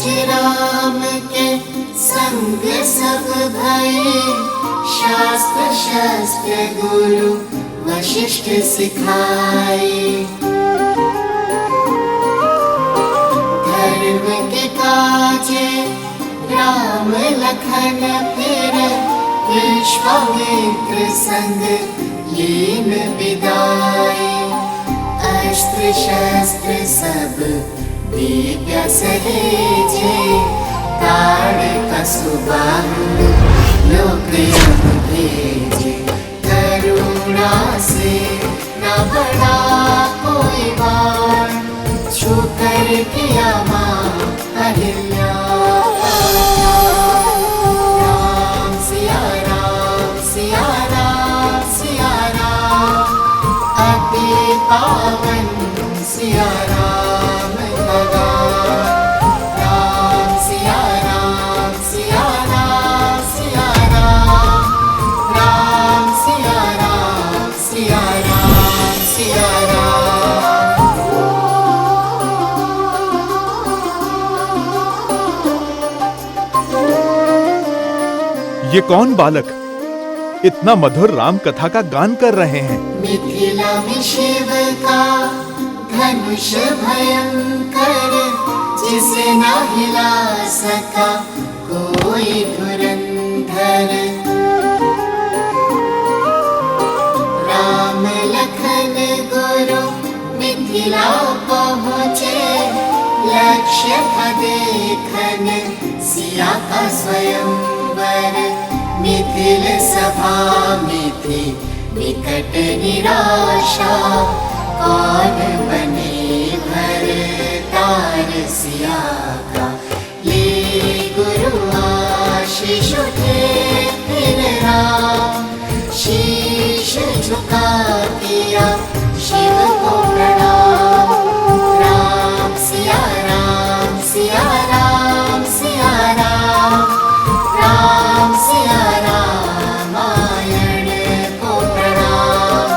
राम के संग सब भये, शास्त्र शस्त्र गुरु वशिष्ठ सिखाए। धर्म के काजे राम लखन फिर, विश्वामित्र संग लीन विदाए। अस्त्र शस्त्र सब दिव्य सहेजे, ताड़का सुबाहु लोक भेजे। करुणा से न बड़ा कोई बार, छू कर किया मां अहिल्या। राम सिया राम सिया राम सिया राम, अति पावन सिया राम लगा। राम सिया राम सिया राम सिया राम, राम सिया राम सिया राम सिया राम। ये कौन बालक इतना मधुर राम कथा का गान कर रहे हैं? मिथिला में शिव का धनुष भयंकर, जिसे न हिला सका कोई धुरंधर। राम लखन गुरु मिथिला पहुँचे, लक्ष्य था देखन सिया का स्वयंवर। मिथिल सभा में थी विकट निराशा, कौन बने भरतार सिया का। ले गुरु आशीष उठे फिर राम, शीश झुका किया शिव को प्रणाम। राम सिया राम सिया राम सिया राम, राम सिया रामायण को प्रणाम।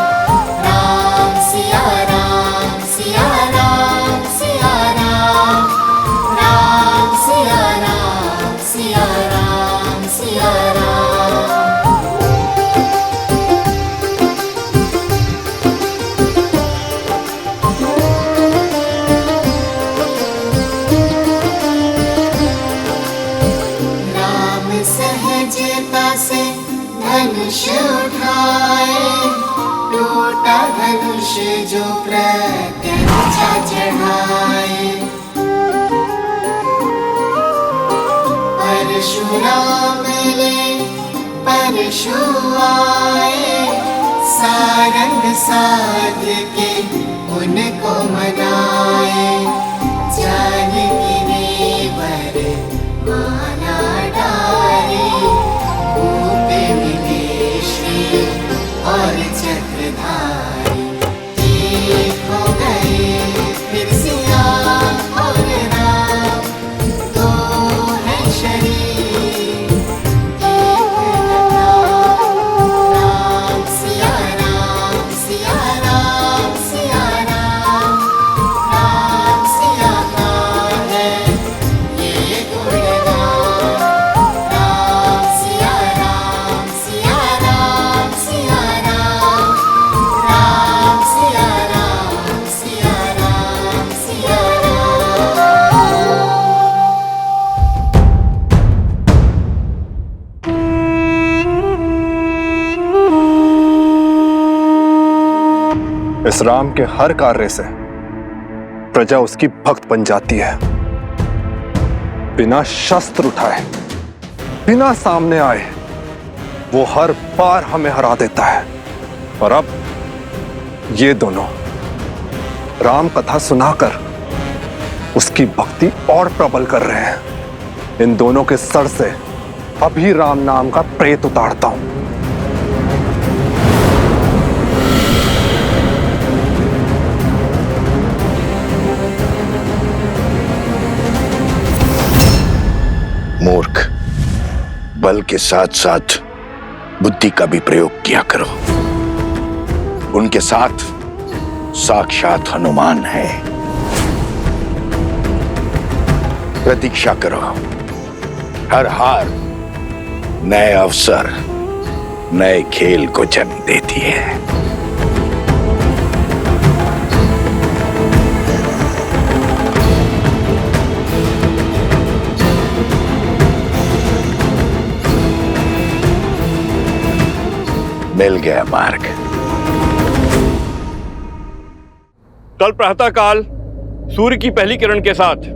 राम सिया राम सिया राम सिया राम, राम सिया राम सिया राम सिया राम। राम सहजता से धनुष उठाए, टूटा धनुष जो प्रत्यंचा चढ़ाए। परशुराम ले परशु आए, सारंग साध के उनको मनाए। जानकी ने वर माला डारे, भूप मिले श्री और चक्रधारी। एक हो गए फिर सिया और राम, दो है शरीर एक नाम। राम सिया राम सिया राम सिया राम, राम सिया का है ये गुणगान। राम सिया राम सिया राम सिया राम, राम सिया राम सिया राम सिया राम। इस राम के हर कार्य से प्रजा उसकी भक्त बन जाती है। बिना शस्त्र उठाए, बिना सामने आए, वो हर बार हमें हरा देता है। और अब ये दोनों राम कथा सुनाकर उसकी भक्ति और प्रबल कर रहे हैं। इन दोनों के सर से अभी राम नाम का प्रेत उतारता हूं। मूर्ख, बल के साथ साथ बुद्धि का भी प्रयोग किया करो। उनके साथ साक्षात हनुमान है। प्रतीक्षा करो। हर हार नए अवसर, नए खेल को जन्म देती है। मिल गया मार्ग। कल प्रातःकाल सूर्य की पहली किरण के साथ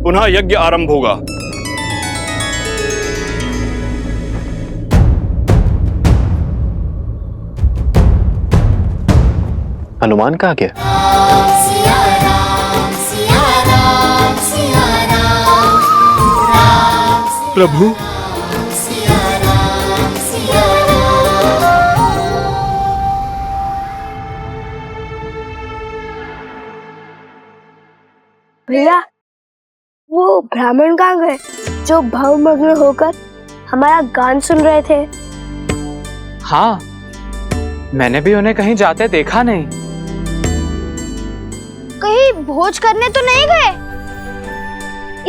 पुनः यज्ञ आरंभ होगा। हनुमान कहाँ गया? सिया राम, सिया राम, सिया राम, राम प्रभु, सिया राम, सिया राम। भैया, वो ब्राह्मण कहाँ गए जो भावमग्न होकर हमारा गान सुन रहे थे? हाँ, मैंने भी उन्हें कहीं जाते देखा नहीं। कहीं भोज करने तो नहीं गए,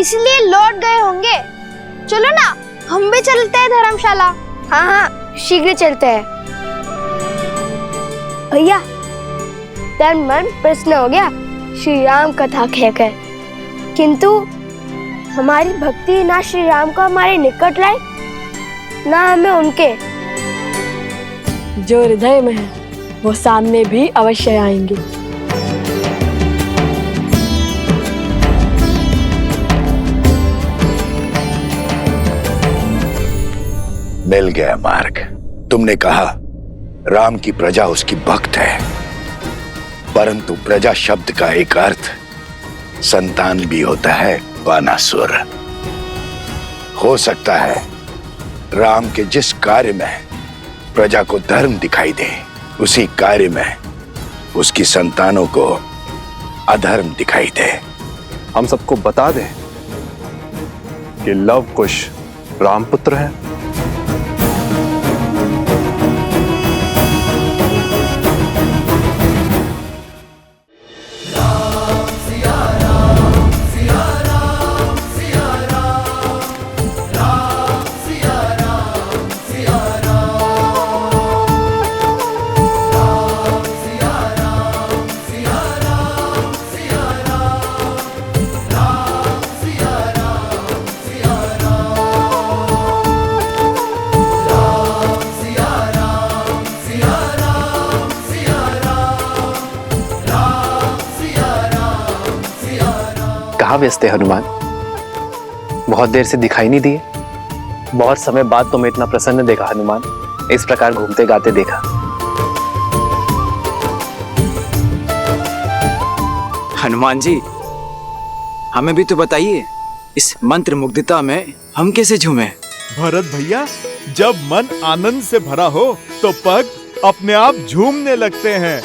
इसलिए लौट गए होंगे। चलो ना, हम भी चलते हैं धर्मशाला। हाँ हाँ, शीघ्र चलते हैं। भैया, तन मन प्रसन्न हो गया श्री राम कथा कहकर, किंतु हमारी भक्ति ना श्री राम को हमारे निकट लाए, ना हमें उनके। जो हृदय में है वो सामने भी अवश्य आएंगे। मिल गया मार्ग। तुमने कहा राम की प्रजा उसकी भक्त है, परंतु प्रजा शब्द का एक अर्थ संतान भी होता है, बानासुर। हो सकता है राम के जिस कार्य में प्रजा को धर्म दिखाई दे, उसी कार्य में उसकी संतानों को अधर्म दिखाई दे। हम सबको बता दें कि लव कुश रामपुत्र है। कहाँ व्यस्त है हनुमान? बहुत देर से दिखाई नहीं दिए। बहुत समय बाद तुम्हें इतना प्रसन्न देखा हनुमान, इस प्रकार घूमते गाते देखा। हनुमान जी, हमें भी तो बताइए, इस मंत्र मुग्धता में हम कैसे झूमे? भरत भैया, जब मन आनंद से भरा हो तो पग अपने आप झूमने लगते हैं,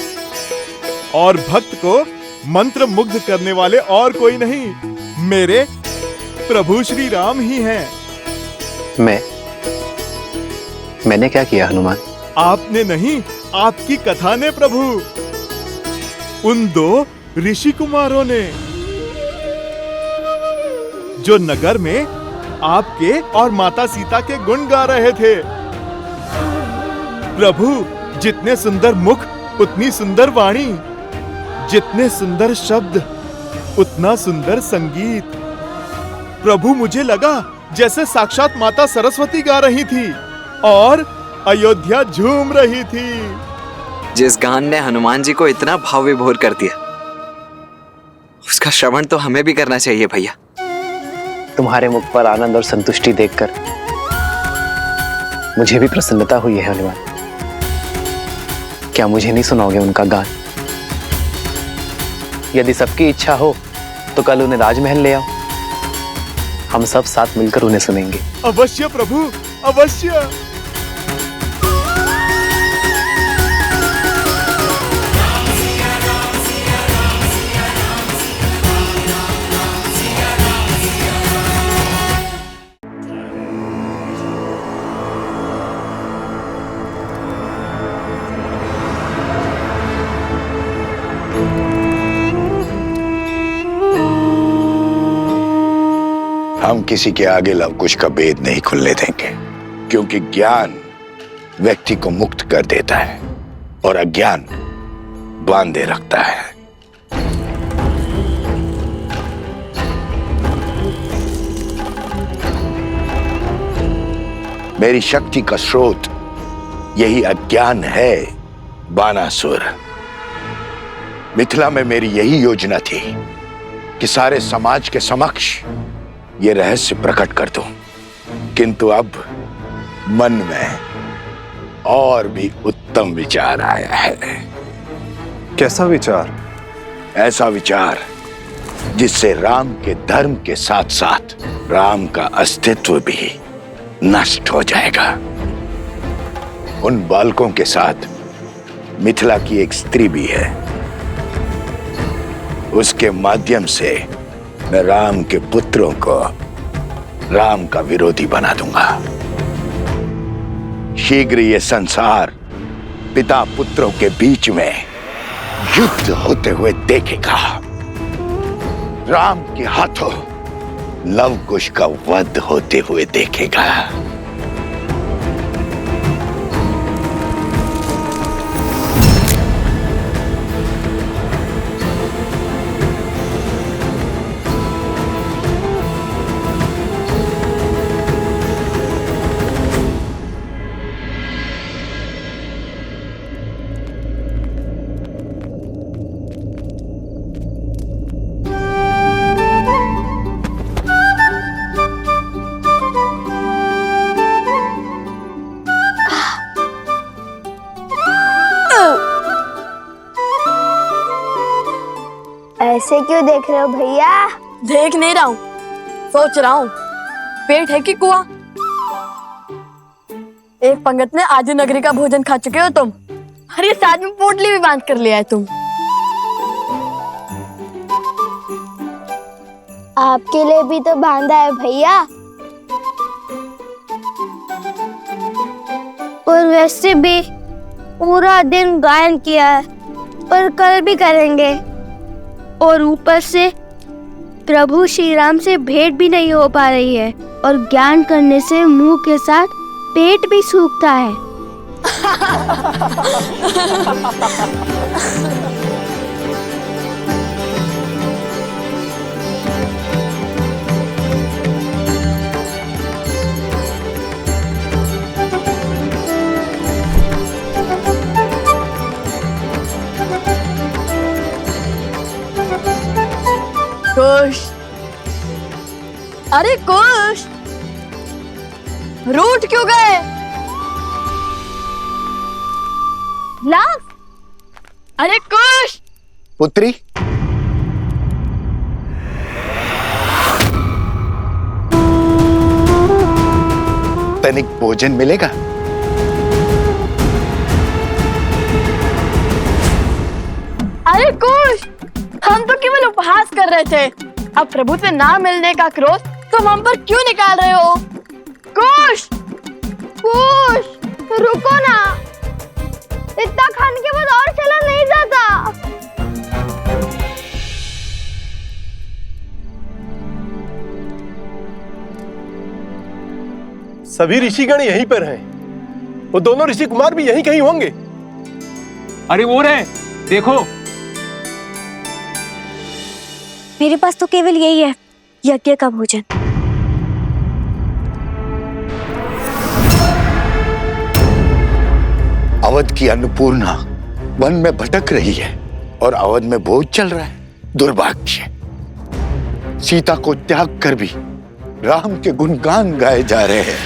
और भक्त को मंत्र मुग्ध करने वाले और कोई नहीं, मेरे प्रभु श्री राम ही हैं। मैंने क्या किया हनुमान? आपने नहीं, आपकी कथा ने प्रभु। उन दो ऋषि कुमारों ने, जो नगर में आपके और माता सीता के गुण गा रहे थे। प्रभु, जितने सुंदर मुख उतनी सुंदर वाणी, जितने सुंदर शब्द उतना सुंदर संगीत। प्रभु, मुझे लगा जैसे साक्षात माता सरस्वती गा रही थी और अयोध्या झूम रही थी। जिस गान ने हनुमान जी को इतना भाव विभोर कर दिया, उसका श्रवण तो हमें भी करना चाहिए भैया। तुम्हारे मुख पर आनंद और संतुष्टि देखकर मुझे भी प्रसन्नता हुई है हनुमान। क्या मुझे नहीं सुनाओगे उनका गान? यदि सबकी इच्छा हो तो कल उन्हें राजमहल ले आओ, हम सब साथ मिलकर उन्हें सुनेंगे। अवश्य प्रभु, अवश्य। हम किसी के आगे लवकुश का भेद नहीं खुलने देंगे, क्योंकि ज्ञान व्यक्ति को मुक्त कर देता है और अज्ञान बांधे रखता है। मेरी शक्ति का स्रोत यही अज्ञान है, बानासुर। मिथिला में मेरी यही योजना थी कि सारे समाज के समक्ष ये रहस्य प्रकट कर दूं, किंतु अब मन में और भी उत्तम विचार आया है। कैसा विचार? ऐसा विचार जिससे राम के धर्म के साथ साथ राम का अस्तित्व भी नष्ट हो जाएगा। उन बालकों के साथ मिथिला की एक स्त्री भी है। उसके माध्यम से मैं राम के पुत्रों को राम का विरोधी बना दूंगा। शीघ्र ये संसार पिता पुत्रों के बीच में युद्ध होते हुए देखेगा। राम के हाथों लवकुश का वध होते हुए देखेगा। ऐसे क्यों देख रहे हो भैया? देख नहीं रहा हूँ, सोच रहा हूँ पेट है कि कुआं। एक पंगत में आधी नगरी का भोजन खा चुके हो तुम, और ये साथ में पोटली भी बांध कर लिया है तुम। आपके लिए भी तो बांधा है भैया। और वैसे भी पूरा दिन गायन किया है और कल भी करेंगे, और ऊपर से प्रभु श्री राम से भेंट भी नहीं हो पा रही है, और ज्ञान करने से मुंह के साथ पेट भी सूखता है। कुश, अरे कुश, रूठ क्यों गए? लाभ, अरे कुश। पुत्री, तनिक भोजन मिलेगा? अरे कुश, हम तो केवल उपहास कर रहे थे। अब प्रभु से ना मिलने का क्रोध तुम हम पर क्यों निकाल रहे हो? कुश, कुश, रुको ना, इतना खाने के बाद और चला नहीं जाता। सभी ऋषिगण यहीं पर हैं। वो दोनों ऋषि कुमार भी यहीं कहीं होंगे। अरे वो रहे, देखो। मेरे पास तो केवल यही है, यज्ञ का भोजन। अवध की अन्नपूर्णा वन में भटक रही है और अवध में भोज चल रहा है। दुर्भाग्य, सीता को त्याग कर भी राम के गुणगान गाए जा रहे हैं।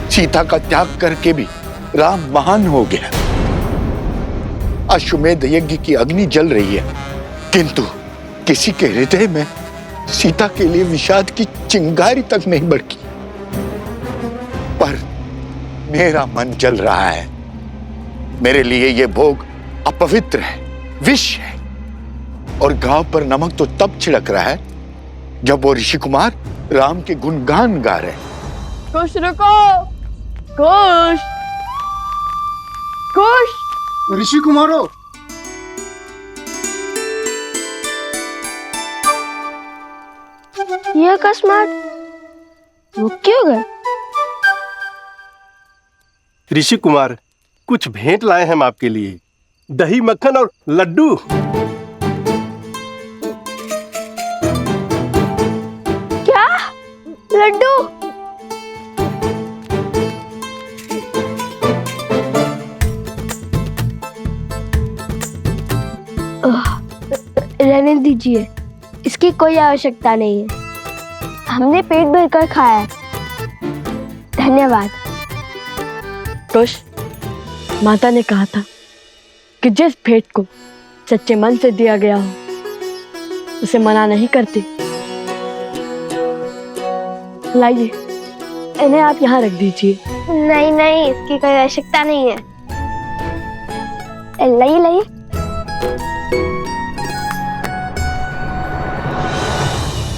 सीता का त्याग करके भी राम महान हो गया। अश्वमेध यज्ञ की अग्नि जल रही है, किंतु किसी के हृदय में सीता के लिए विषाद की चिंगारी तक नहीं भड़की। पर मेरा मन जल रहा है। मेरे लिए ये भोग अपवित्र है, विष है। और गांव पर नमक तो तब छिड़क रहा है जब वो ऋषि कुमार राम के गुणगान गा रहे हैं। कुश रुको, कुश, कुश। ऋषि कुमारों, ये अकस्मात वो क्यों गए? ऋषि कुमार, कुछ भेंट लाए हम आपके लिए, दही मक्खन और लड्डू। क्या? लड्डू? रहने दीजिए, इसकी कोई आवश्यकता नहीं है। हमने पेट भर कर खाया है। धन्यवाद। कुश, माता ने कहा था कि जिस भेंट को सच्चे मन से दिया गया हो उसे मना नहीं करती। लाइए, इन्हें आप यहाँ रख दीजिए। नहीं नहीं, इसकी कोई आवश्यकता नहीं है। लाइए लाइए।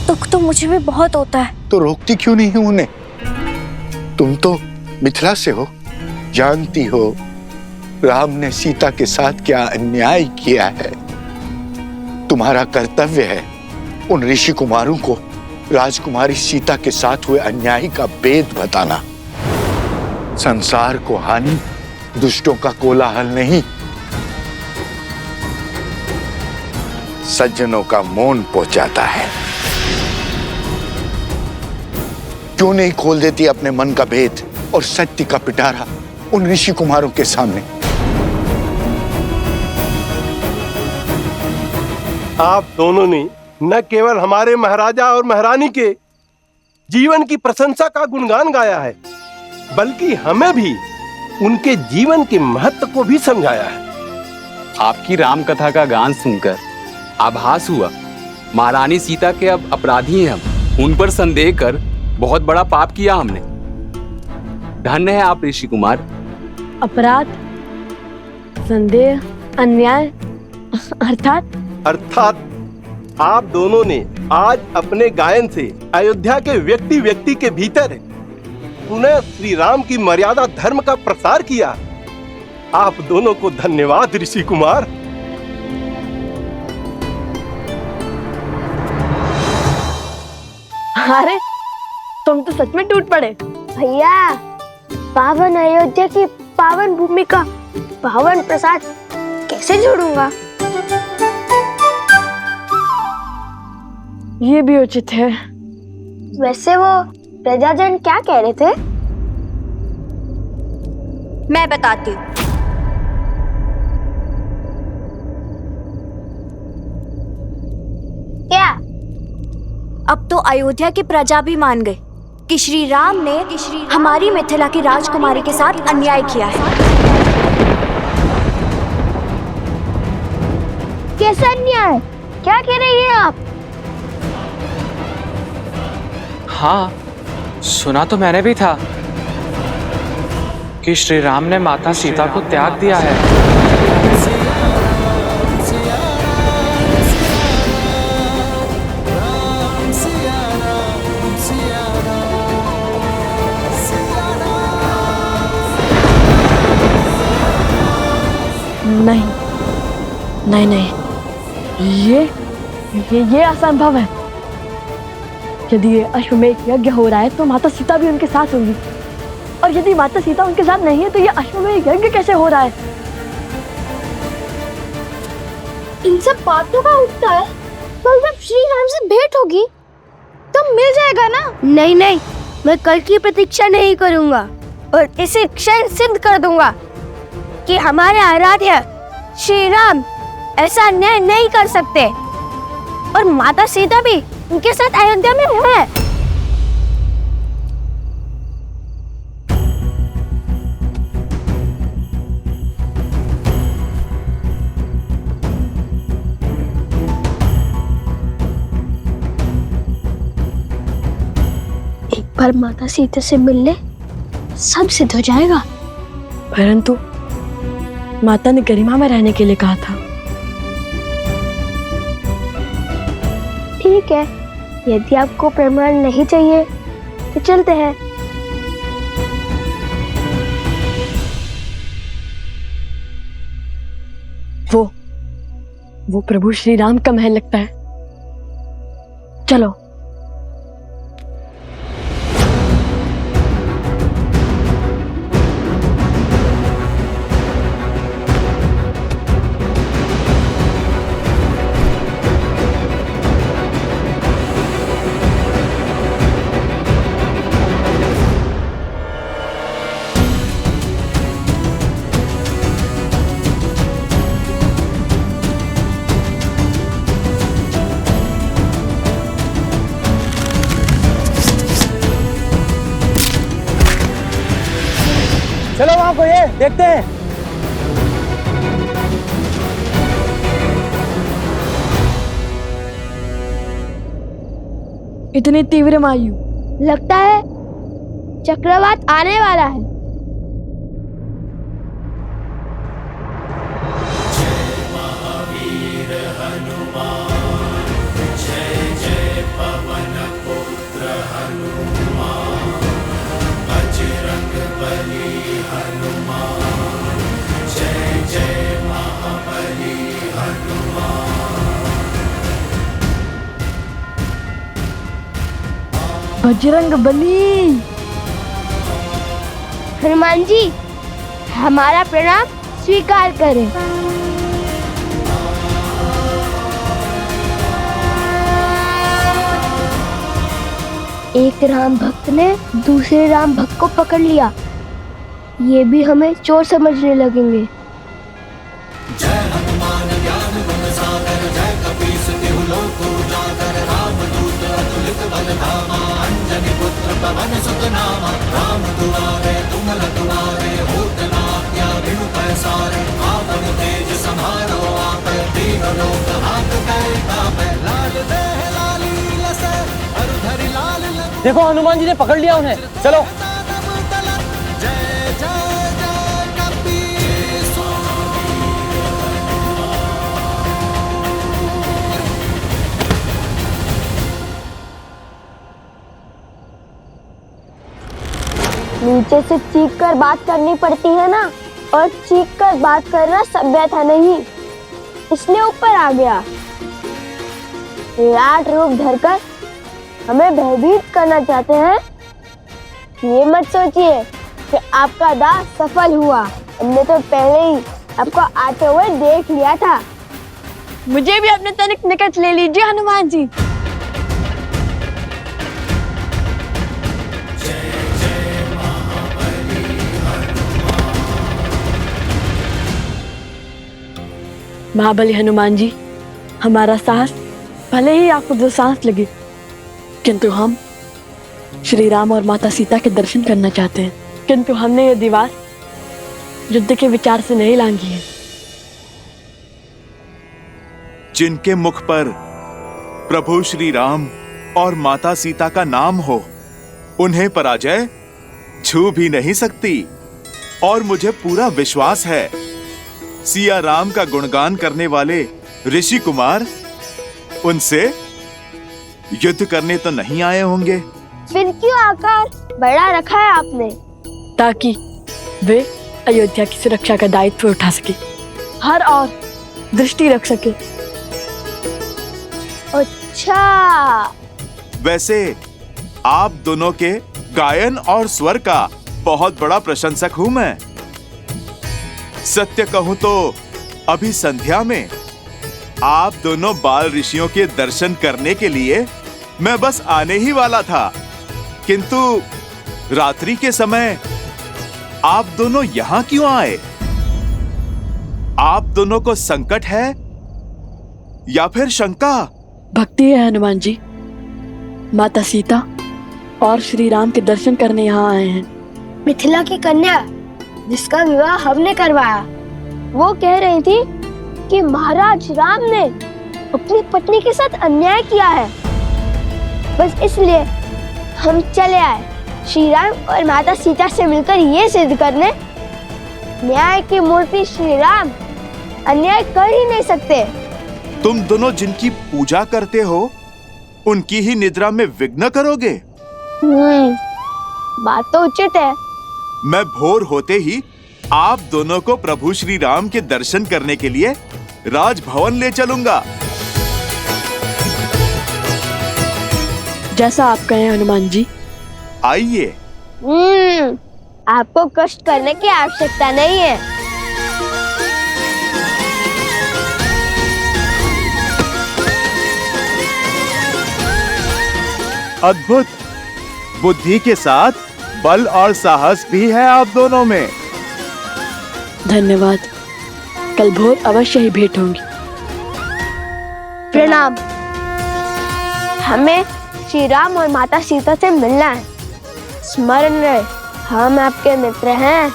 दुख तो मुझे भी बहुत होता है। तो रोकती क्यों नहीं हूं उन्हें? तुम तो मिथिला से हो, जानती हो राम ने सीता के साथ क्या अन्याय किया है। तुम्हारा कर्तव्य है उन ऋषि कुमारों को राजकुमारी सीता के साथ हुए अन्याय का भेद बताना। संसार को हानि दुष्टों का कोलाहल नहीं, सज्जनों का मौन पहुंचाता है। क्यों नहीं खोल देती अपने मन का भेद और सत्य का पिटारा उन ऋषि कुमारों के सामने? आप दोनों ने न केवल हमारे महाराजा और महारानी के जीवन की प्रशंसा का गुणगान गाया है, बल्कि हमें भी उनके जीवन के महत्व को भी समझाया है। आपकी राम कथा का गान सुनकर आभास हुआ महारानी सीता के अब अपराधी हैं हम। उन पर संदेह कर बहुत बड़ा पाप किया हमने। धन्य है आप ऋषि कुमार। अपराध, संदेह, अन्याय, अर्थात आप दोनों ने आज अपने गायन से अयोध्या के व्यक्ति व्यक्ति के भीतर पुनः श्री राम की मर्यादा धर्म का प्रसार किया। आप दोनों को धन्यवाद ऋषि कुमार। अरे तुम तो सच में टूट पड़े। भैया, पावन अयोध्या की पावन भूमि का पावन प्रसाद कैसे जोड़ूंगा? ये भी उचित है। वैसे वो प्रजाजन क्या कह रहे थे? मैं बताती हूँ। क्या? अब तो अयोध्या की प्रजा भी मान गई कि श्री राम ने हमारी मिथिला की राजकुमारी के साथ अन्याय किया है। कैसा अन्याय? क्या कह रही हैं आप? हाँ, सुना तो मैंने भी था कि श्री राम ने माता सीता को त्याग दिया है। नहीं नहीं नहीं, ये असंभव है। यदि ये अश्वमेध यज्ञ हो रहा है तो माता सीता भी उनके साथ होंगी, और यदि माता सीता उनके साथ नहीं है तो ये अश्वमेध यज्ञ कैसे हो रहा है? इन सब बातों का उठता है। कल जब श्री राम से भेंट होगी तो मिल जाएगा ना? नहीं नहीं, मैं कल की प्रतीक्षा नहीं करूंगा और इसे क्षण सिद्ध कर दूंगा कि हमारे आराध्य श्री राम ऐसा अन्याय नहीं कर सकते, और माता सीता भी उनके साथ अयोध्या में है। एक बार माता सीता से मिलने सब सिद्ध हो जाएगा। परंतु माता ने गरिमा में रहने के लिए कहा था। ठीक है, यदि आपको प्रमाण नहीं चाहिए तो चलते हैं। वो प्रभु श्री राम का महल लगता है। चलो देखते हैं। इतनी तीव्र वायु, लगता है चक्रवात आने वाला है। बजरंग बली। हनुमान जी, हमारा प्रणाम स्वीकार करें। एक राम भक्त ने दूसरे राम भक्त को पकड़ लिया, ये भी हमें चोर समझने लगेंगे। देखो हनुमान जी ने पकड़ लिया उन्हें, चलो। नीचे से चीख कर बात करनी पड़ती है ना, और चीख कर बात करना सभ्यता नहीं, इसलिए ऊपर आ गया। विराट रूप धरकर हमें भयभीत करना चाहते हैं। ये मत सोचिए कि आपका दाव सफल हुआ, हमने तो पहले ही आपको आते हुए देख लिया था। मुझे भी अपने तनिक निकट ले लीजिए हनुमान जी। महाबली हनुमान जी, हमारा साहस भले ही आपको दो सांस लगे, किंतु हम श्री राम और माता सीता के दर्शन करना चाहते हैं। किंतु हमने ये दीवार युद्ध के विचार से नहीं लांघी है। जिनके मुख पर प्रभु श्री राम और माता सीता का नाम हो, उन्हें पराजय छू भी नहीं सकती। और मुझे पूरा विश्वास है, सिया राम का गुणगान करने वाले ऋषि कुमार उनसे युद्ध करने तो नहीं आए होंगे। फिर क्यों आकार बड़ा रखा है आपने? ताकि वे अयोध्या की सुरक्षा का दायित्व उठा सके, हर और दृष्टि रख सके। अच्छा, वैसे आप दोनों के गायन और स्वर का बहुत बड़ा प्रशंसक हूं मैं। सत्य कहूं तो अभी संध्या में आप दोनों बाल ऋषियों के दर्शन करने के लिए मैं बस आने ही वाला था, किंतु रात्रि के समय आप दोनों यहां क्यों आए? आप दोनों को संकट है या फिर शंका? भक्ति है हनुमान जी। माता सीता और श्री राम के दर्शन करने यहाँ आए हैं। मिथिला की कन्या जिसका विवाह हमने करवाया, वो कह रही थी कि महाराज राम ने अपनी पत्नी के साथ अन्याय किया है। बस इसलिए हम चले आए, श्री राम और माता सीता से मिलकर ये सिद्ध करने, न्याय की मूर्ति श्री राम अन्याय कर ही नहीं सकते। तुम दोनों जिनकी पूजा करते हो, उनकी ही निद्रा में विघ्न करोगे? बात तो उचित है। मैं भोर होते ही आप दोनों को प्रभु श्री राम के दर्शन करने के लिए राजभवन ले चलूंगा। जैसा आप कहें हनुमान जी। आइए। आपको कष्ट करने की आवश्यकता नहीं है। अद्भुत, बुद्धि के साथ बल और साहस भी है आप दोनों में। धन्यवाद, कल भोर अवश्य ही भेंट होंगी। प्रणाम। हमें श्री राम और माता सीता से मिलना है। स्मरण रहे, हम आपके मित्र हैं,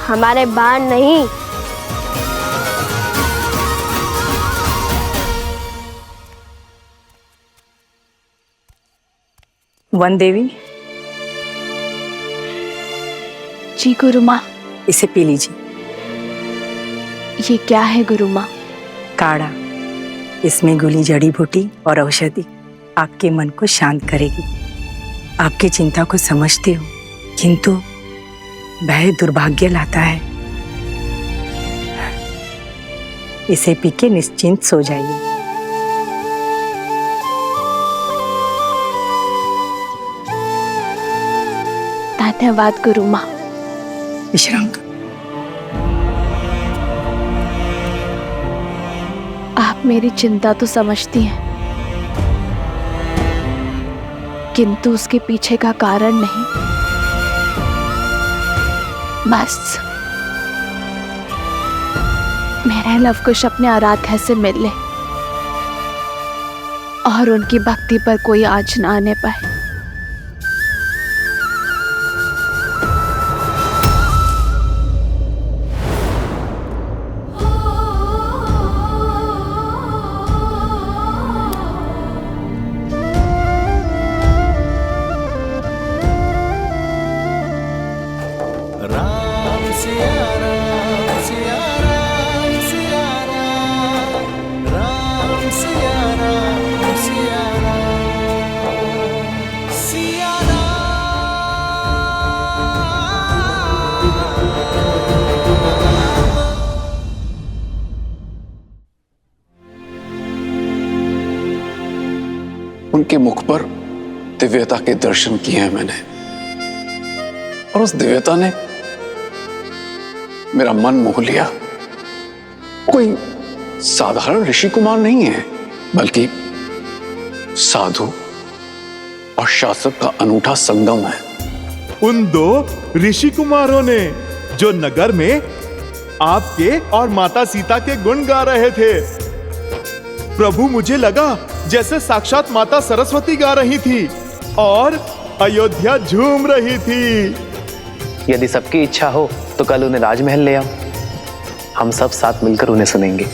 हमारे बाण नहीं। वन देवी, जी गुरु माँ। इसे पी लीजिए। ये क्या है गुरु माँ? काढ़ा। इसमें घुली जड़ी बूटी और औषधि आपके मन को शांत करेगी। आपकी चिंता को समझती हूँ, किंतु भय दुर्भाग्य लाता है। इसे पी के निश्चिंत सो जाइए। धन्यवाद गुरु माँ। विश्राम कर। आप मेरी चिंता तो समझती हैं, किंतु उसके पीछे का कारण नहीं। बस मेरा लवकुश अपने आराध्या से मिल ले और उनकी भक्ति पर कोई आँच न आने पाए। उनके मुख पर दिव्यता के दर्शन किए हैं मैंने, और उस दिव्यता ने मेरा मन मोह लिया। कोई साधारण ऋषि कुमार नहीं है, बल्कि साधु और शासक का अनूठा संगम है। उन दो ऋषि कुमारों ने जो नगर में आपके और माता सीता के गुण गा रहे थे, प्रभु मुझे लगा जैसे साक्षात माता सरस्वती गा रही थी और अयोध्या झूम रही थी। यदि सबकी इच्छा हो तो कल उन्हें राजमहल ले आओ, हम सब साथ मिलकर उन्हें सुनेंगे।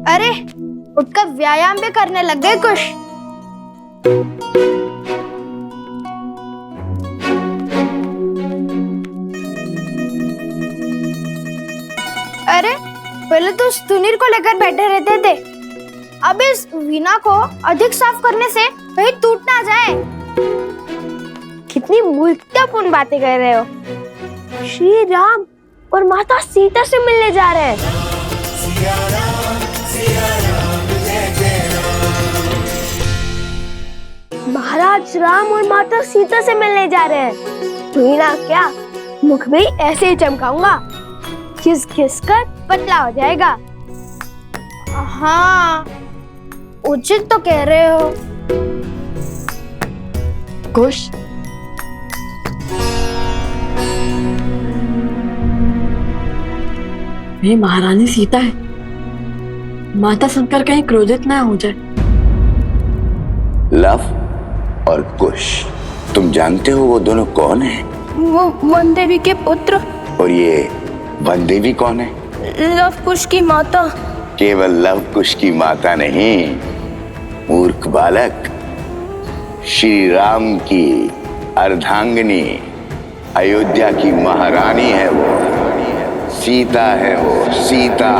अरे उठकर व्यायाम भी करने लग गए कुछ। अरे पहले तो सुनील को लेकर बैठे रहते थे, अब इस वीणा को अधिक साफ करने से कहीं टूट ना जाए। कितनी मूर्खतापूर्ण बातें कर रहे हो। श्री राम और माता सीता से मिलने जा रहे हैं। महाराज राम और माता सीता से मिलने जा रहे हैं। वीणा क्या, मुख भी ऐसे ही चमकाऊंगा, घिस घिस कर पतला हो जाएगा। हाँ, उचित तो कह रहे हो। कुश, वे महारानी सीता है, माता सुनकर कहीं क्रोधित ना हो जाए। लव और कुश, तुम जानते हो वो दोनों कौन हैं? वो वन देवी के पुत्र। और ये वन देवी कौन है? लव कुश की माता। केवल लव कुश की माता नहीं, मूर्ख बालक, श्री राम की अर्धांगिनी, अयोध्या की महारानी है वो, सीता है वो, सीता।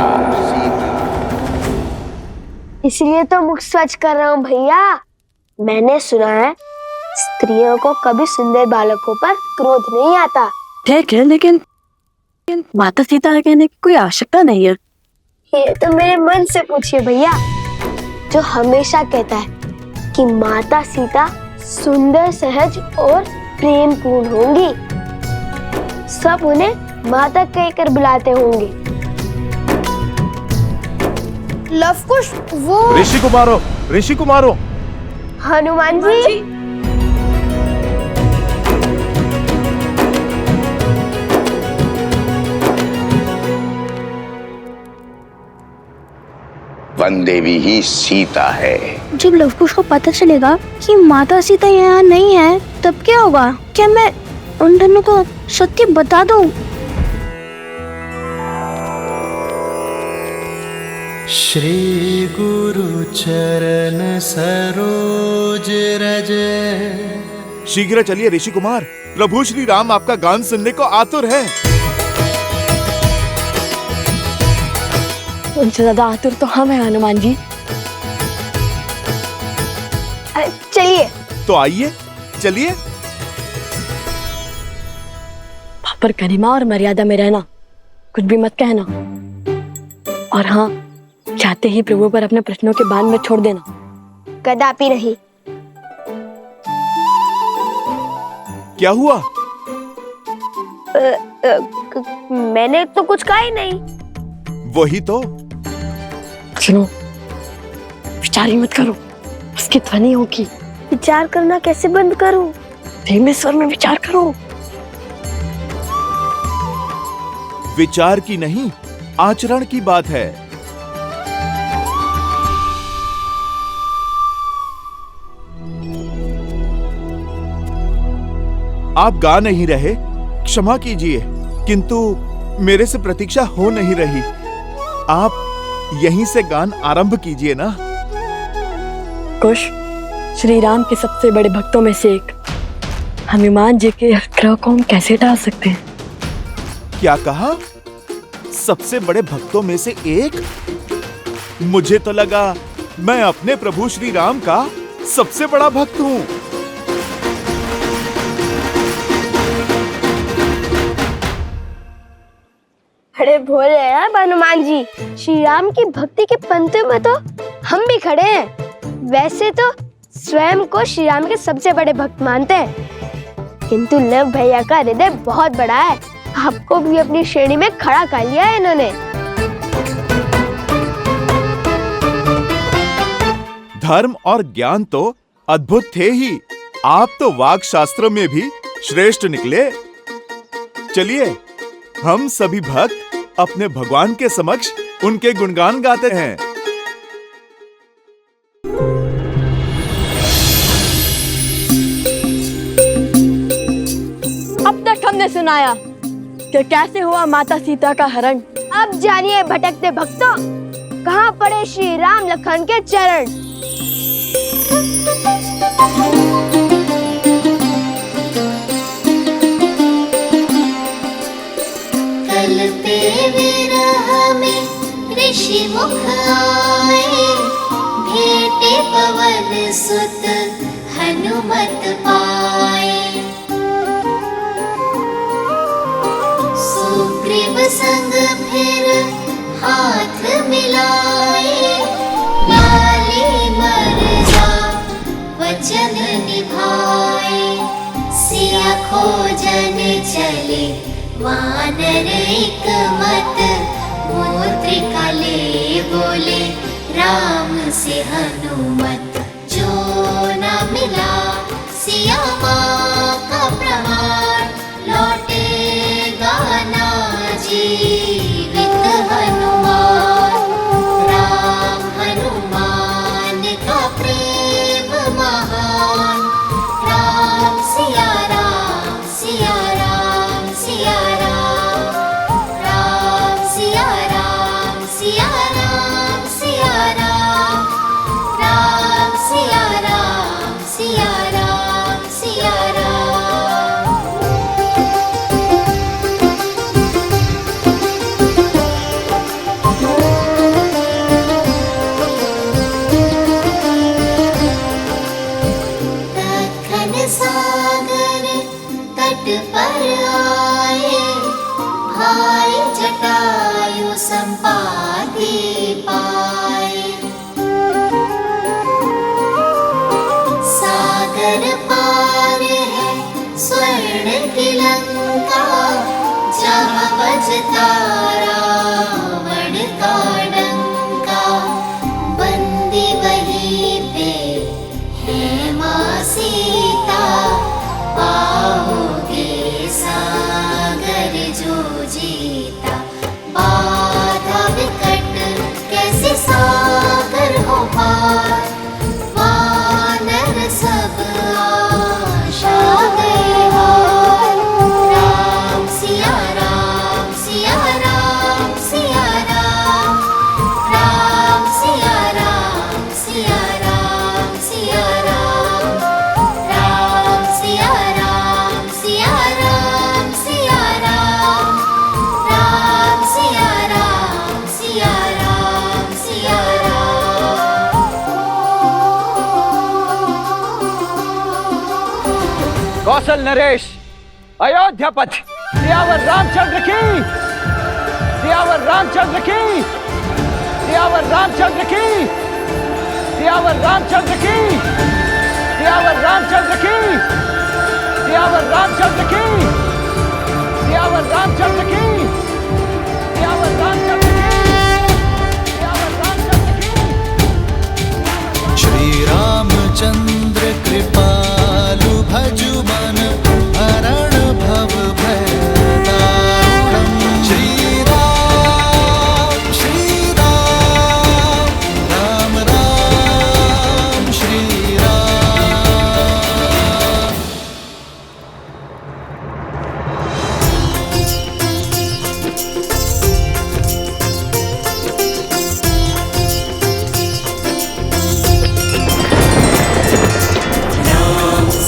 इसलिए तो मुख स्वच्छ कर रहा हूँ भैया। मैंने सुना है स्त्रियों को कभी सुंदर बालकों पर क्रोध नहीं आता। ठीक है, लेकिन माता सीता कहने की कोई आवश्यकता नहीं है। ये तो मेरे मन से पूछिए भैया, जो हमेशा कहता है कि माता सीता सुंदर, सहज और प्रेम पूर्ण होंगी। सब उन्हें माता कहकर बुलाते होंगे। लवकुश वो ऋषि कुमारों, हनुमान जी। वन देवी ही सीता है। जब लव कुश को पता चलेगा कि माता सीता यहाँ नहीं है तब क्या होगा? क्या मैं उन दोनों को सत्य बता दूं? श्री गुरु चरण सरोज रज। शीघ्र चलिए ऋषि कुमार, प्रभु श्री राम आपका गान सुनने को आतुर है। उनसे ज्यादा आतुर तो हम हैं हनुमान जी। चलिए। तो आइए, चलिए। पर गरिमा और मर्यादा में रहना, कुछ भी मत कहना। और हाँ, चाहते ही प्रभु पर अपने प्रश्नों के बाण में छोड़ देना। कदापि नहीं। क्या हुआ? मैंने तो कुछ कहा ही नहीं। वही तो। सुनो, विचार ही मत करो, उसकी ध्वनि होगी। विचार करना कैसे बंद करूं? धीमे स्वर में विचार करो। विचार की नहीं, आचरण की बात है। आप गा नहीं रहे, क्षमा कीजिए, किंतु मेरे से प्रतीक्षा हो नहीं रही। आप यहीं से गान आरंभ कीजिए ना। कुश, श्री राम के सबसे बड़े भक्तों में से एक हनुमान जी के ग्रह को हम कैसे टाल सकते हैं? क्या कहा? सबसे बड़े भक्तों में से एक? मुझे तो लगा मैं अपने प्रभु श्री राम का सबसे बड़ा भक्त हूँ। अरे भोले हैं हनुमान जी, श्री राम की भक्ति के पंक्तियों में तो हम भी खड़े हैं। वैसे तो स्वयं को श्री राम के सबसे बड़े भक्त मानते हैं, किंतु लव भैया का हृदय बहुत बड़ा है। आपको भी अपनी श्रेणी में खड़ा कर लिया है इन्होंने। धर्म और ज्ञान तो अद्भुत थे ही, आप तो वाक शास्त्र में भी श्रेष्ठ निकले। चलिए, हम सभी भक्त अपने भगवान के समक्ष उनके गुणगान गाते हैं। अब तक हमने सुनाया कि कैसे हुआ माता सीता का हरण। अब जानिए भटकते भक्तों, कहाँ पड़े श्री राम लखन के चरण। कल पे विरह में ऋषि मुख आए, भेटे पवन सुत हनुमत पाए। सुग्रीव संग फिर हाथ मिलाए, लाली मर्जा वचन निभाए। सिया खोजन चले वानर एक मत, मुद्रिका ले बोले राम से हनुमत। जो न मिला सिया माँ का प्रमाण, लौटेगा ना जीवित हनुमान। राम हनुमान का प्रेम महान, राम सिया राम सिया राम सिया राम। राम सिया राम सिया राम सिया राम। राम सिया राम सिया राम सिया राम। दक्खन सागर तट पर आए, भाई जटायु संपाति पाए। सागर पार है स्वर्ण की लंका, जहाँ बजता रावण का डंका। बंदी वहीं पे है माँ सीता, पाओगे सागर जो जीता। बाधा विकट कैसे सागर कौशल नरेश अयोध्यापति सियावर रामचंद्र की, सियावर रामचंद्र की, सियावर रामचंद्र की, सियावर रामचंद्र की, सियावर रामचंद्र की, सियावर रामचंद्र की, सियावर रामचंद्र की, सियावर रामचंद्र की, सियावर रामचंद्र की। श्री रामचंद्र कृपालु भजु मन हरण भव भय दारुणम्। श्री राम राम राम श्री राम।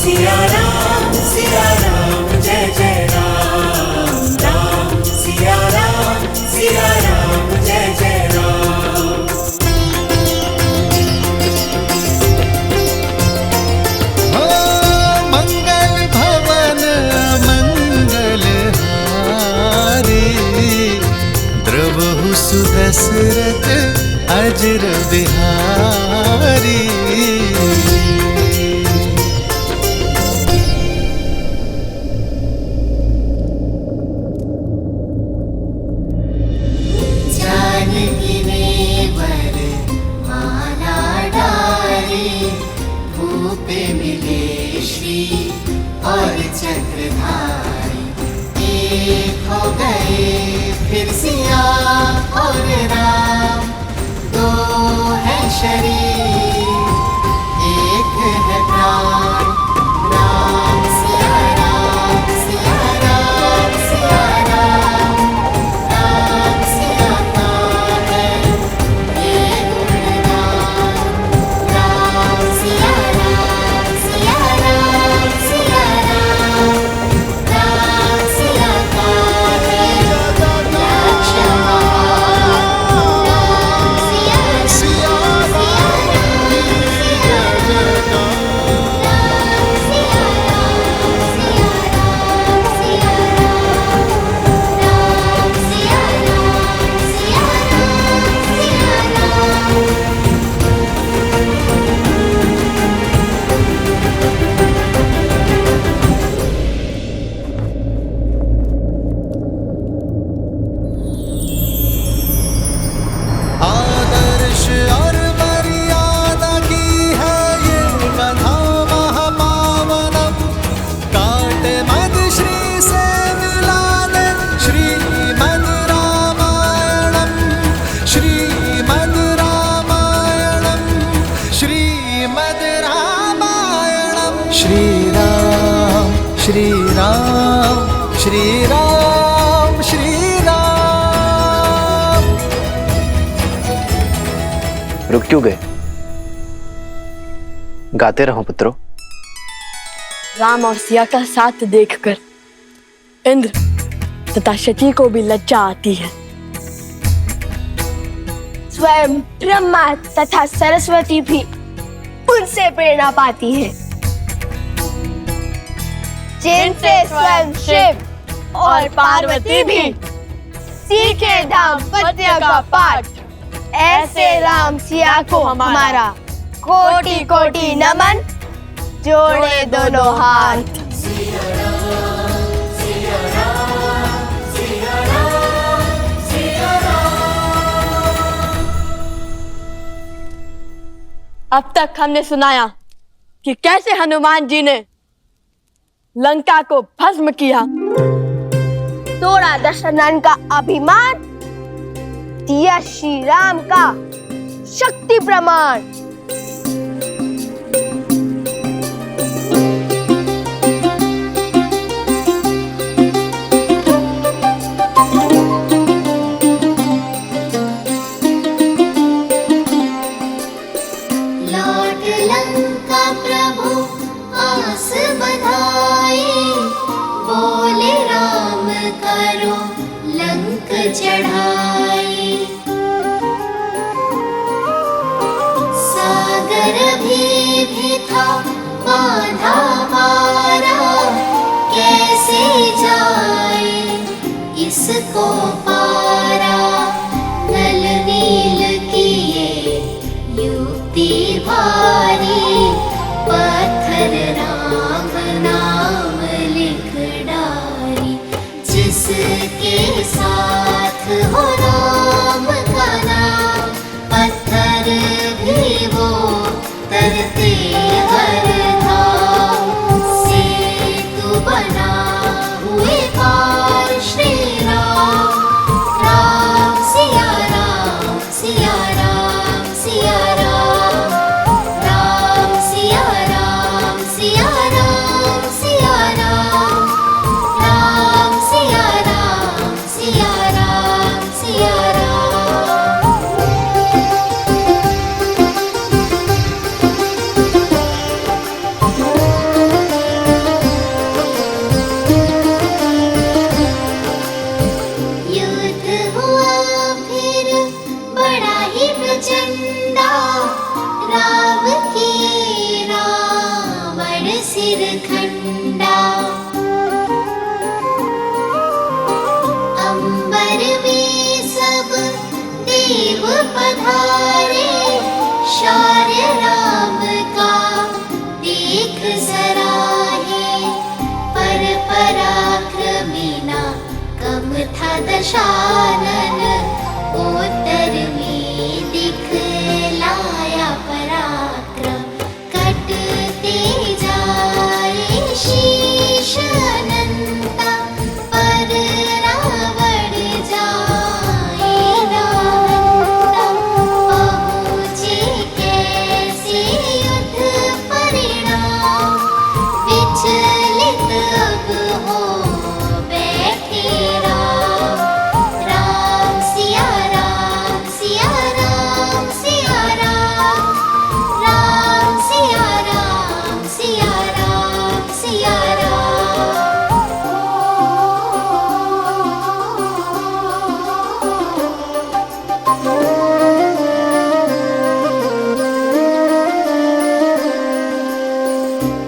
सिया राम जय जय राम, राम सिया राम जय जय राम। हो मंगल भवन मंगल हारी, द्रवहु सुदशरथ अजर बिहारी। जानकी नेवर माला डारी, भूपे मिले श्री और चक्रधारी। एक हो गए फिर सिया और राम, दो है शरीर एक है प्राण। राम सिया राम सिया राम सिया राम, राम सिया का है ये गुणगान। राम सिया राम सिया राम सिया राम, राम सिया का है लक्ष्य महान। राम सिया सिया राम सिया आदर्श और मर्यादा की है ये कथा महापावनम। काटे मद श्री से मिलाने श्रीमद् रामायणम, श्रीमद् रामायणम, श्रीमद् रामायणम। श्री राम श्री राम श्री राम श्री राम। रुक क्यों गए? गाते रहो पुत्रों। राम और सिया का साथ देखकर इंद्र तथा शची को भी लज्जा आती है। स्वयं ब्रह्मा तथा सरस्वती भी उनसे प्रेरणा पाती हैं, जिनसे स्वयं शिव और पार्वती भी सीखे दाम्पत्य का पाठ। ऐसे राम सिया को हमारा कोटि कोटि नमन, जोड़े दोनों हाथ। अब तक हमने सुनाया कि कैसे हनुमान जी ने लंका को भस्म किया, तोड़ा दशरथन का अभिमान, दिया श्री राम का शक्ति प्रमाण। लौट लंका प्रभु आस बधाई, बोले राम करो लंक चढ़ाई। सागर भी था बांधा मारा, इसको पारा नल नील किए युक्ति भारी पत्थर राम नाम लिख डारी जिसके साथ हो राम का नाम पत्थर भी वो तरते हर धाम सेतु बना हुए पार श्री राम राम सिया राम सिया राम सिया राम राम सिया राम सिया राम सिया राम राम सिया राम सिया राम सिया राम युद्ध हुआ फिर बड़ा ही प्रचंडा राम की रावण सिर खंडा अंबर में सब देव पधारे शौर्य राम का देख सराहे पर पराक्रमी ना कम था दशानन उत्तर में दिखलाया पराक्रम कटते जाए शीश अनंता पर रावण जाए नाहंता पहुँचे कैसे युद्ध परिणाम विचलित अब हो बैठे राम राम सिया राम सिया राम सिया राम राम सिया राम सिया राम सिया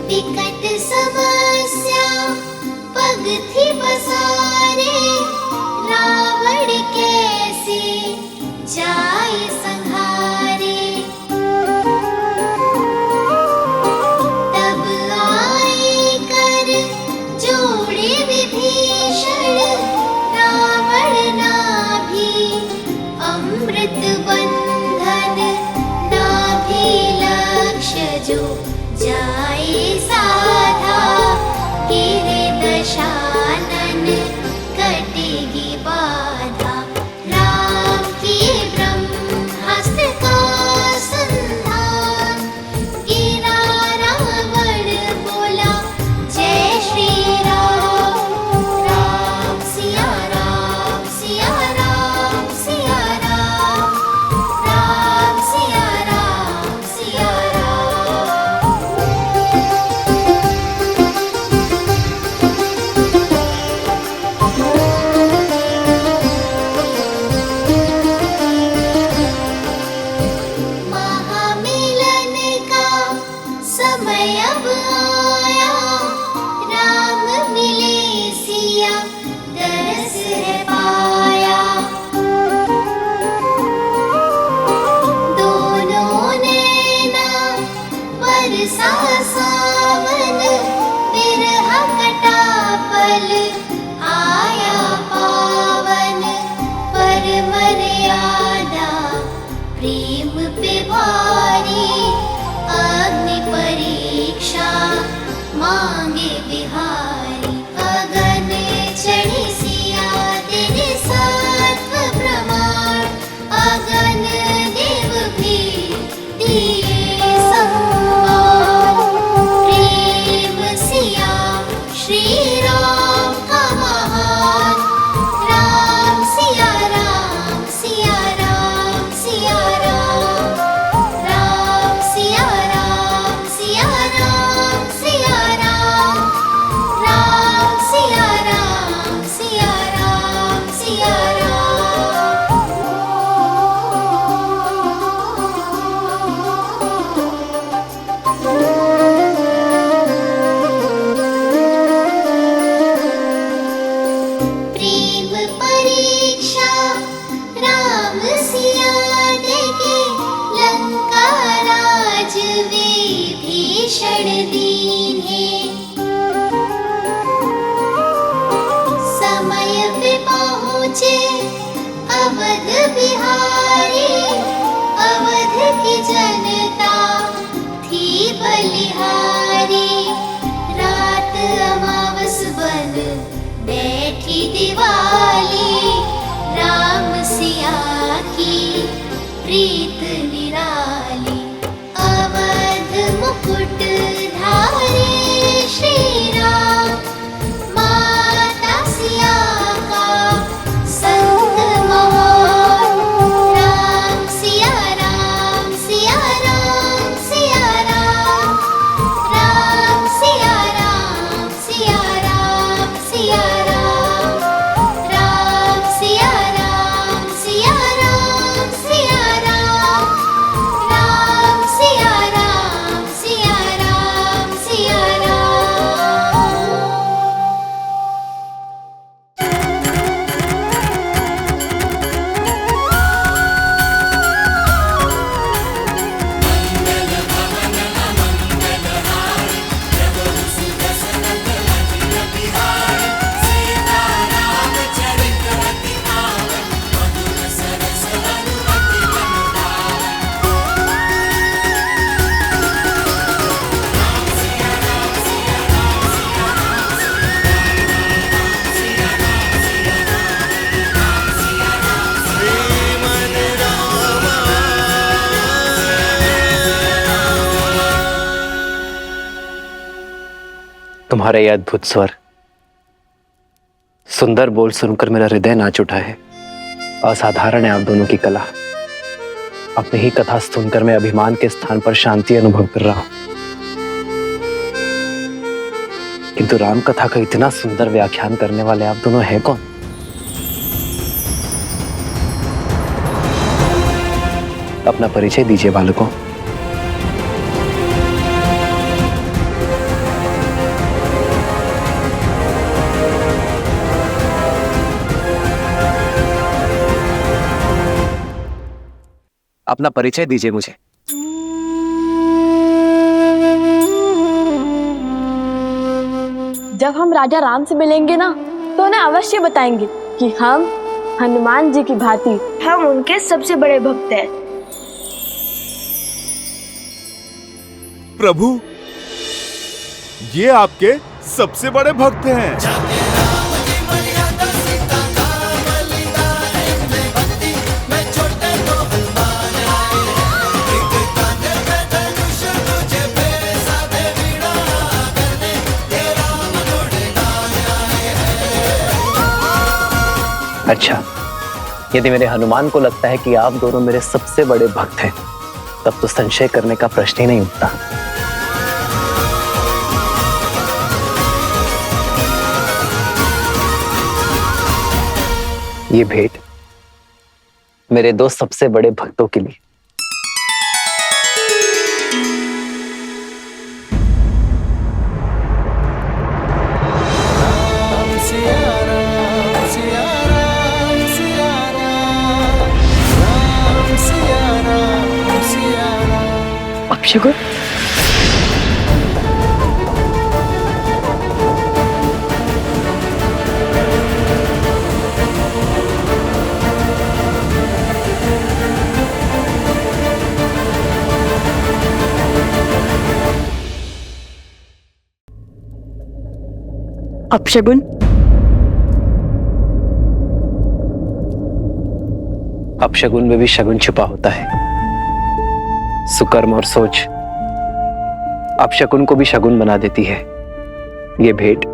विकट समस्या पग थी पसारे रावण कैसे जाए संहारे तब आए कर जोड़े विभीषण रावण नाभि अमृत बंधन नाभि लक्ष्य जो जाए साधा गिरे दशानन कटेगी बाधा राम की ब्रह्मास्त्र का संधान गिरा रावण बोला जय श्री राम राम सिया राम सिया राम सिया राम राम सिया राम सिया राम महामिलन का समय अब आया राम मिले सिया दरस है पाया दोनों नैना बरसा सावन बिरह कटा पल आया पावन पर मर्यादा प्रेम पे भारी अग्नि परीक्षा मांगे बिहारी अगन चढ़ी सिया तेरे सत्व प्रमाण अगन देव भी दिए सम्मान प्रेम सिया श्री राम का महान राम सिया राम सिया राम सिया राम राम सिया राम सिया राम सिया राम राम सिया राम सिया राम सिया राम प्रेम अवध बिहारी, अवध की जनता थी बलिहारी। रात अमावस बन बैठी दिवाली, राम सिया की प्रीत निराली। अवध मुकुट धारी श्री राम, माता सिया का संग महान। राम सिया राम, सिया राम, सिया राम, राम सिया राम, सिया राम, सिया राम, राम सिया राम, सिया राम, सिया राम, राम सिया राम, सिया राम, सिया राम। तुम्हारा ये अद्भुत स्वर, सुंदर बोल सुनकर मेरा हृदय नाच उठा है। असाधारण है आप दोनों की कला। अपनी ही कथा सुनकर मैं अभिमान के स्थान पर शांति अनुभव कर रहा हूं। किंतु राम कथा का इतना सुंदर व्याख्यान करने वाले आप दोनों हैं कौन? अपना परिचय दीजिए बालकों। अपना परिचय दीजिए मुझे। जब हम राजा राम से मिलेंगे ना, तो उन्हें अवश्य बताएंगे कि हम हनुमान जी की भांति हम उनके सबसे बड़े भक्त हैं। प्रभु, ये आपके सबसे बड़े भक्त हैं। अच्छा, यदि मेरे हनुमान को लगता है कि आप दोनों मेरे सबसे बड़े भक्त हैं, तब तो संशय करने का प्रश्न ही नहीं उठता। ये भेंट मेरे दो सबसे बड़े भक्तों के लिए। अपशकुन, अपशकुन, अपशगुन में भी शगुन छुपा होता है। सुकर्म और सोच अपशकुन को भी शगुन बना देती है। ये भेंट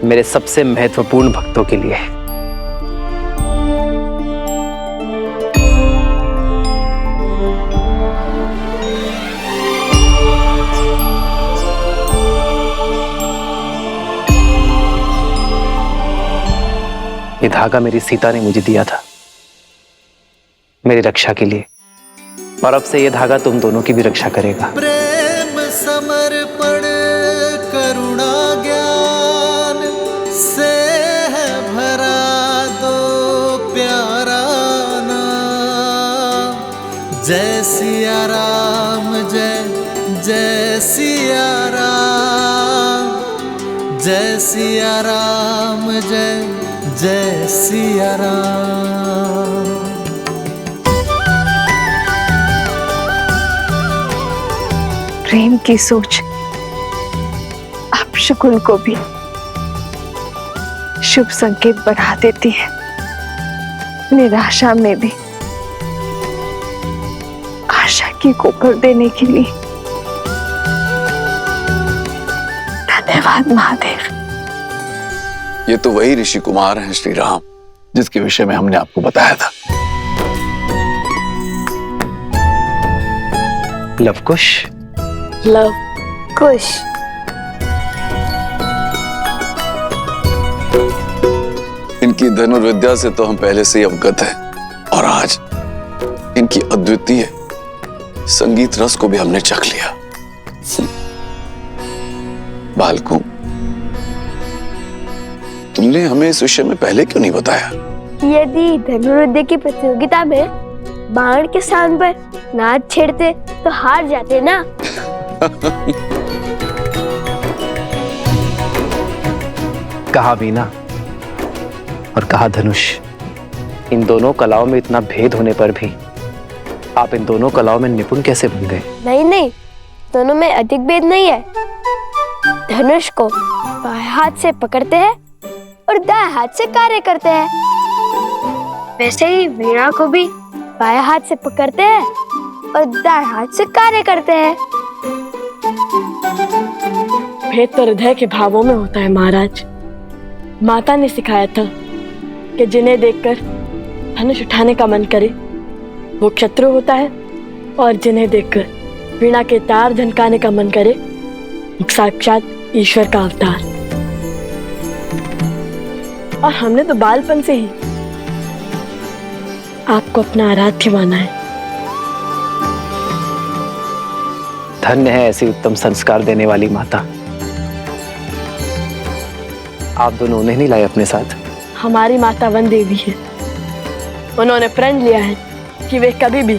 मेरे सबसे महत्वपूर्ण भक्तों के लिए है। ये धागा मेरी सीता ने मुझे दिया था मेरी रक्षा के लिए, और अब से ये धागा तुम दोनों की भी रक्षा करेगा। प्रेम समर्पण करुणा ज्ञान से है भरा दो प्यारा नाम। जय सिया राम, जय जय सिया राम, जय सिया राम, जय जय सिया राम। प्रेम की सोच अपशकुन को भी शुभ संकेत बढ़ा देती है। निराशा में भी आशा की कोपर देने के लिए। धन्यवाद महादेव। ये तो वही ऋषि कुमार हैं श्री राम, जिसके विषय में हमने आपको बताया था। लवकुश। लव कुश। इनकी धनुर्विद्या से तो हम पहले से ही अवगत हैं, और आज इनकी अद्वितीय संगीत रस को भी हमने चख लिया। बालकों, तुमने हमें इस विषय में पहले क्यों नहीं बताया? यदि धनुर्विद्या की प्रतियोगिता में बाण के स्थान पर नाद छेड़ते तो हार जाते ना। कहा वीणा और कहा धनुष, इन दोनों कलाओं में इतना भेद होने पर भी आप इन दोनों कलाओं में निपुण कैसे बन गए? नहीं नहीं, दोनों में अधिक भेद नहीं है। धनुष को बाएं हाथ से पकड़ते हैं और दाएं हाथ से कार्य करते हैं। वैसे ही वीणा को भी बाएं हाथ से पकड़ते हैं और दाएं हाथ से कार्य करते हैं। भेद तो हृदय के भावों में होता है महाराज। माता ने सिखाया था कि जिन्हें देखकर धनुष उठाने का मन करे वो शत्रु होता है, और जिन्हें देखकर वीणा के तार झनकाने का मन करे वो साक्षात ईश्वर का अवतार। और हमने तो बालपन से ही आपको अपना आराध्य माना है। धन्य है ऐसी उत्तम संस्कार देने वाली माता। आप दोनों उन्हें नहीं लाए अपने साथ? हमारी माता वन देवी है। उन्होंने प्रण लिया है कि वे कभी भी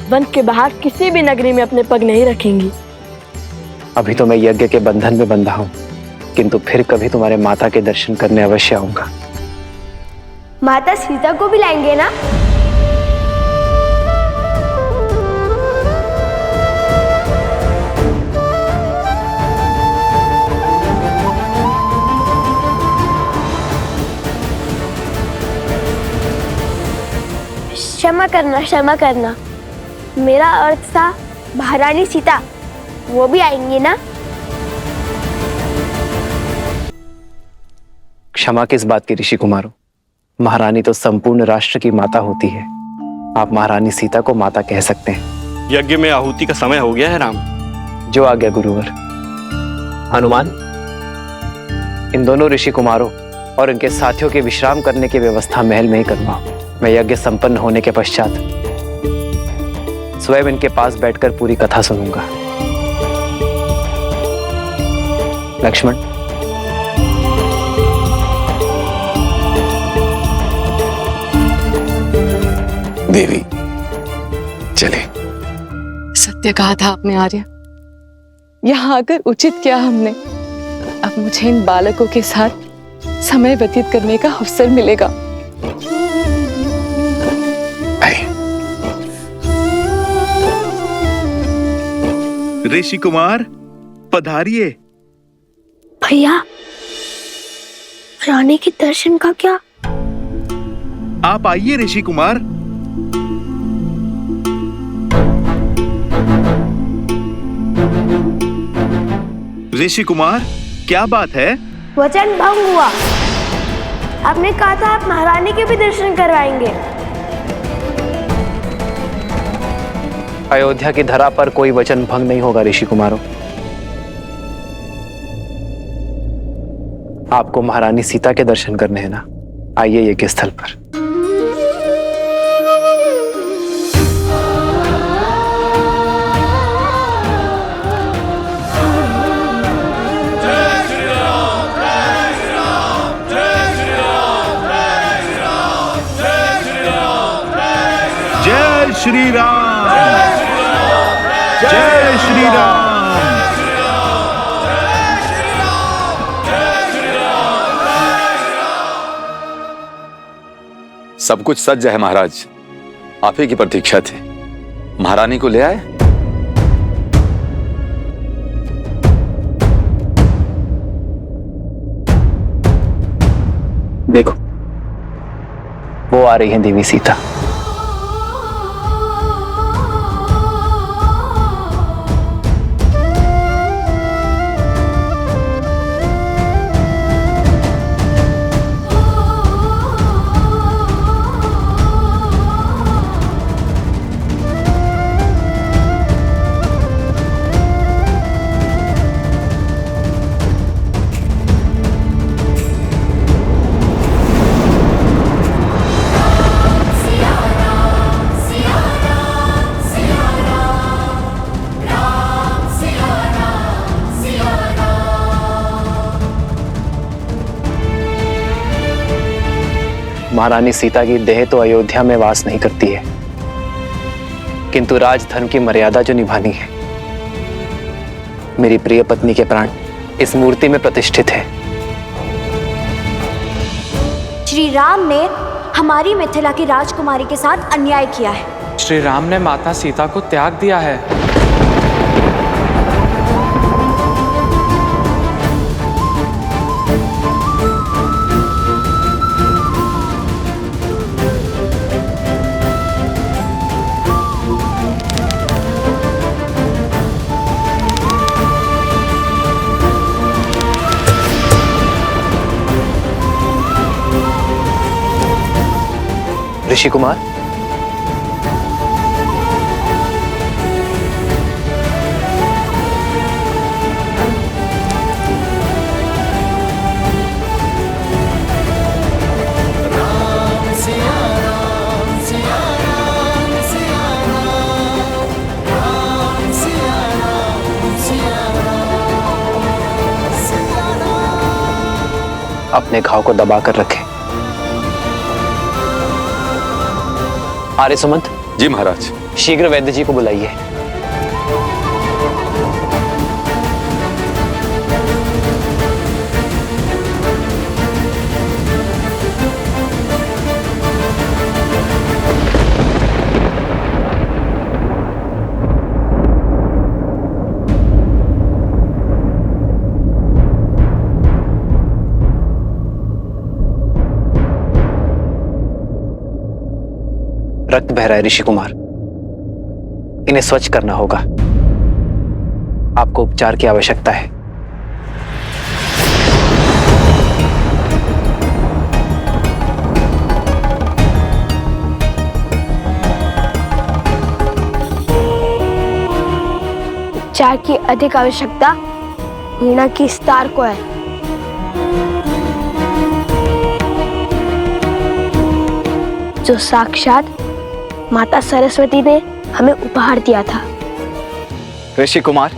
वन के बाहर किसी भी नगरी में अपने पग नहीं रखेंगी। अभी तो मैं यज्ञ के बंधन में बंधा हूं, किंतु फिर कभी तुम्हारे माता के दर्शन करने अवश्य आऊंगा। माता सीता को भी लाएंगे ना? क्षमा करना, मेरा अर्थ था महारानी सीता, वो भी आएंगी ना? क्षमा किस बात की ऋषि कुमारों? महारानी तो संपूर्ण राष्ट्र की माता होती है। आप महारानी सीता को माता कह सकते हैं। यज्ञ में आहुति का समय हो गया है राम। जो आ गया गुरुवर। हनुमान, इन दोनों ऋषि कुमारों और इनके साथियों के विश्राम करने की व्यवस्था महल में ही करवाओ। मैं यज्ञ संपन्न होने के पश्चात स्वयं इनके पास बैठकर पूरी कथा सुनूंगा। लक्ष्मण, देवी, चले। सत्य कहा था आपने आर्य। यहाँ आकर उचित किया हमने। अब मुझे इन बालकों के साथ समय व्यतीत करने का अवसर मिलेगा। ऋषि कुमार पधारिए। भैया, रानी के दर्शन का क्या? आप आइए ऋषि कुमार। ऋषि कुमार, क्या बात है? वचन भंग हुआ। आपने कहा था आप महारानी के भी दर्शन करवाएंगे। अयोध्या की धरा पर कोई वचन भंग नहीं होगा ऋषि कुमारों। आपको महारानी सीता के दर्शन करने हैं ना? आइए यज्ञ स्थल पर। जय श्री राम, जय श्री राम। सब कुछ सज्ज है महाराज, आप ही की प्रतीक्षा थी। महारानी को ले आए? देखो, वो आ रही है देवी सीता। महारानी सीता की देह तो अयोध्या में वास नहीं करती है, किंतु राजधर्म की मर्यादा जो निभानी है, मेरी प्रिय पत्नी के प्राण इस मूर्ति में प्रतिष्ठित है। श्री राम ने हमारी मिथिला की राजकुमारी के साथ अन्याय किया है। श्री राम ने माता सीता को त्याग दिया है। ऋषि कुमार, अपने घाव को दबा कर रखें। आर्य सुमंत। जी महाराज। शीघ्र वैद्य जी को बुलाइए। रक्त बह रहा है ऋषि कुमार, इन्हें स्वच्छ करना होगा। आपको उपचार की आवश्यकता है। उपचार की अधिक आवश्यकता वीणा की स्तार को है। जो साक्षात माता सरस्वती ने हमें उपहार दिया था। ऋषि कुमार,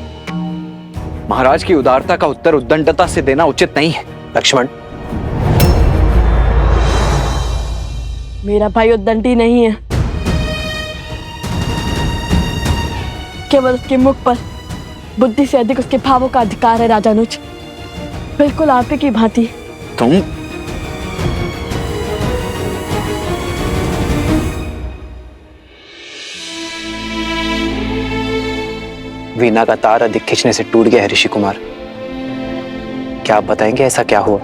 महाराज की उदारता का उत्तर उद्दंडता से देना उचित नहीं है। लक्ष्मण, मेरा भाई उद्दंडी नहीं है, केवल उसके मुख पर बुद्धि से अधिक उसके भावों का अधिकार है। राजानुज, बिल्कुल आप की भांति। तुम वीणा का तार अधिक खींचने से टूट गया है ऋषि कुमार। क्या आप बताएंगे ऐसा क्या हुआ?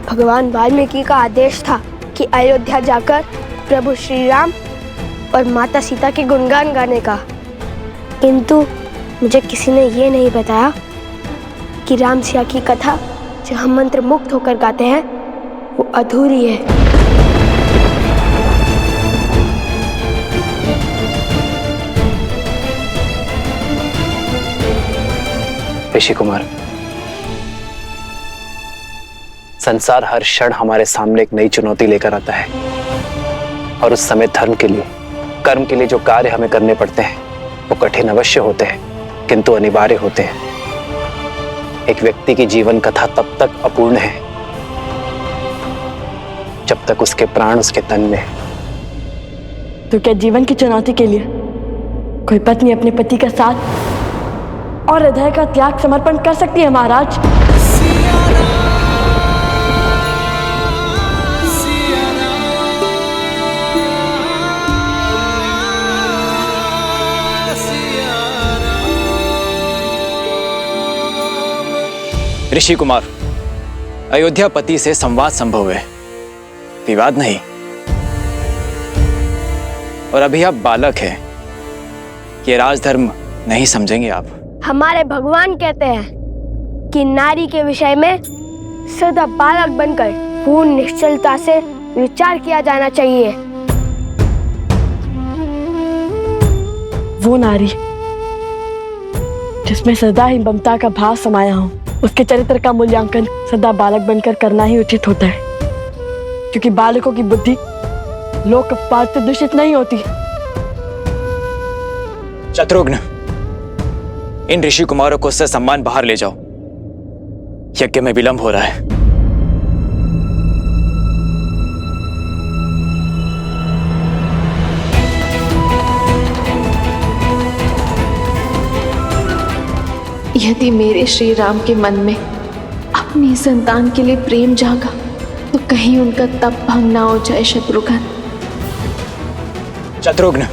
भगवान वाल्मीकि का आदेश था कि अयोध्या जाकर प्रभु श्री राम और माता सीता के गुणगान गाने का, किंतु मुझे किसी ने ये नहीं बताया कि राम सिया की कथा जो हम मंत्र मुक्त होकर गाते हैं वो अधूरी है। ऋषि कुमार, संसार हर क्षण हमारे सामने एक नई चुनौती लेकर आता है, और उस समय धर्म के लिए, कर्म के लिए जो कार्य हमें करने पड़ते हैं वो कठिन अवश्य होते हैं, किंतु अनिवार्य होते हैं। एक व्यक्ति की जीवन कथा तब तक अपूर्ण है जब तक उसके प्राण उसके तन में। तो क्या जीवन की चुनौती के लिए कोई पत्नी अपने पति का साथ और हृदय का त्याग समर्पण कर सकती है? महाराज, ऋषि कुमार, अयोध्यापति से संवाद संभव है, विवाद नहीं। और अभी आप बालक हैं, ये राजधर्म नहीं समझेंगे आप। हमारे भगवान कहते हैं कि नारी के विषय में सदा बालक बनकर पूर्ण निश्चलता से विचार किया जाना चाहिए। वो नारी जिसमें सदा ही ममता का भाव समाया हो, उसके चरित्र का मूल्यांकन सदा बालक बनकर करना ही उचित होता है, क्योंकि बालकों की बुद्धि लोकपाल से दूषित नहीं होती। शत्रुघ्न, इन ऋषि कुमारों को ससम्मान बाहर ले जाओ, यज्ञ में विलंब हो रहा है। यदि मेरे श्री राम के मन में अपनी संतान के लिए प्रेम जागा तो कहीं उनका तप भंग ना हो जाए। शत्रुघ्न, शत्रुघ्न,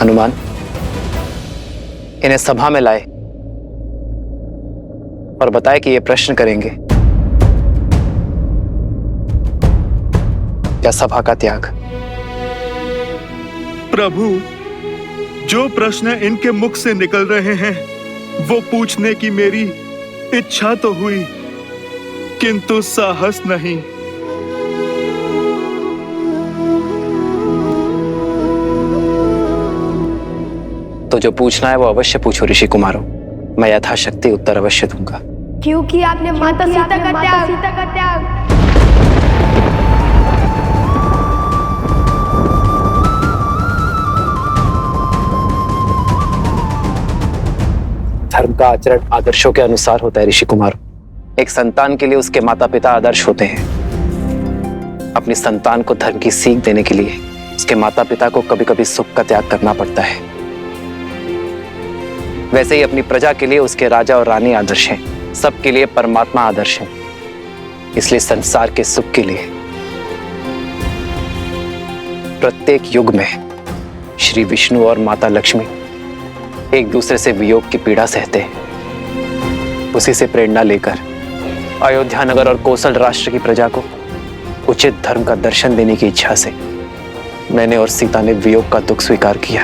हनुमान, इन्हें सभा में लाए और बताए कि ये प्रश्न करेंगे। क्या सभा का त्याग? प्रभु, जो प्रश्न इनके मुख से निकल रहे हैं वो पूछने की मेरी इच्छा तो हुई, किंतु साहस नहीं। तो जो पूछना है वो अवश्य पूछो ऋषि कुमारों, मैं यथाशक्ति उत्तर अवश्य दूंगा। क्योंकि आपने माता सीता का त्याग धर्म का आचरण आदर्शों के अनुसार होता है ऋषि कुमार। एक संतान के लिए उसके माता पिता आदर्श होते हैं। अपनी संतान को धर्म की सीख देने के लिए उसके माता पिता को कभी कभी सुख का त्याग करना पड़ता है। वैसे ही अपनी प्रजा के लिए उसके राजा और रानी आदर्श हैं, सबके लिए परमात्मा आदर्श है। इसलिए संसार के सुख के लिए प्रत्येक युग में श्री विष्णु और माता लक्ष्मी एक दूसरे से वियोग की पीड़ा सहते हैं। उसी से प्रेरणा लेकर अयोध्या नगर और कौशल राष्ट्र की प्रजा को उचित धर्म का दर्शन देने की इच्छा से मैंने और सीता ने वियोग का दुख स्वीकार किया।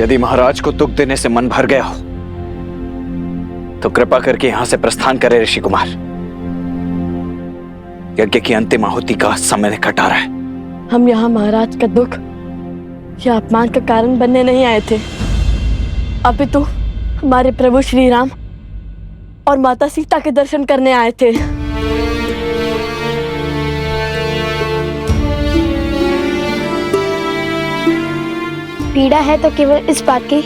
यदि महाराज को दुख देने से मन भर गया हो तो कृपा करके यहां से प्रस्थान करें ऋषि कुमार। यज्ञ की अंतिम आहुति का समय निकट आ रहा है। हम यहाँ महाराज का दुख या अपमान का कारण बनने नहीं आए थे, अपितु हमारे प्रभु श्री राम और माता सीता के दर्शन करने आए थे। पीड़ा है तो केवल इस बात की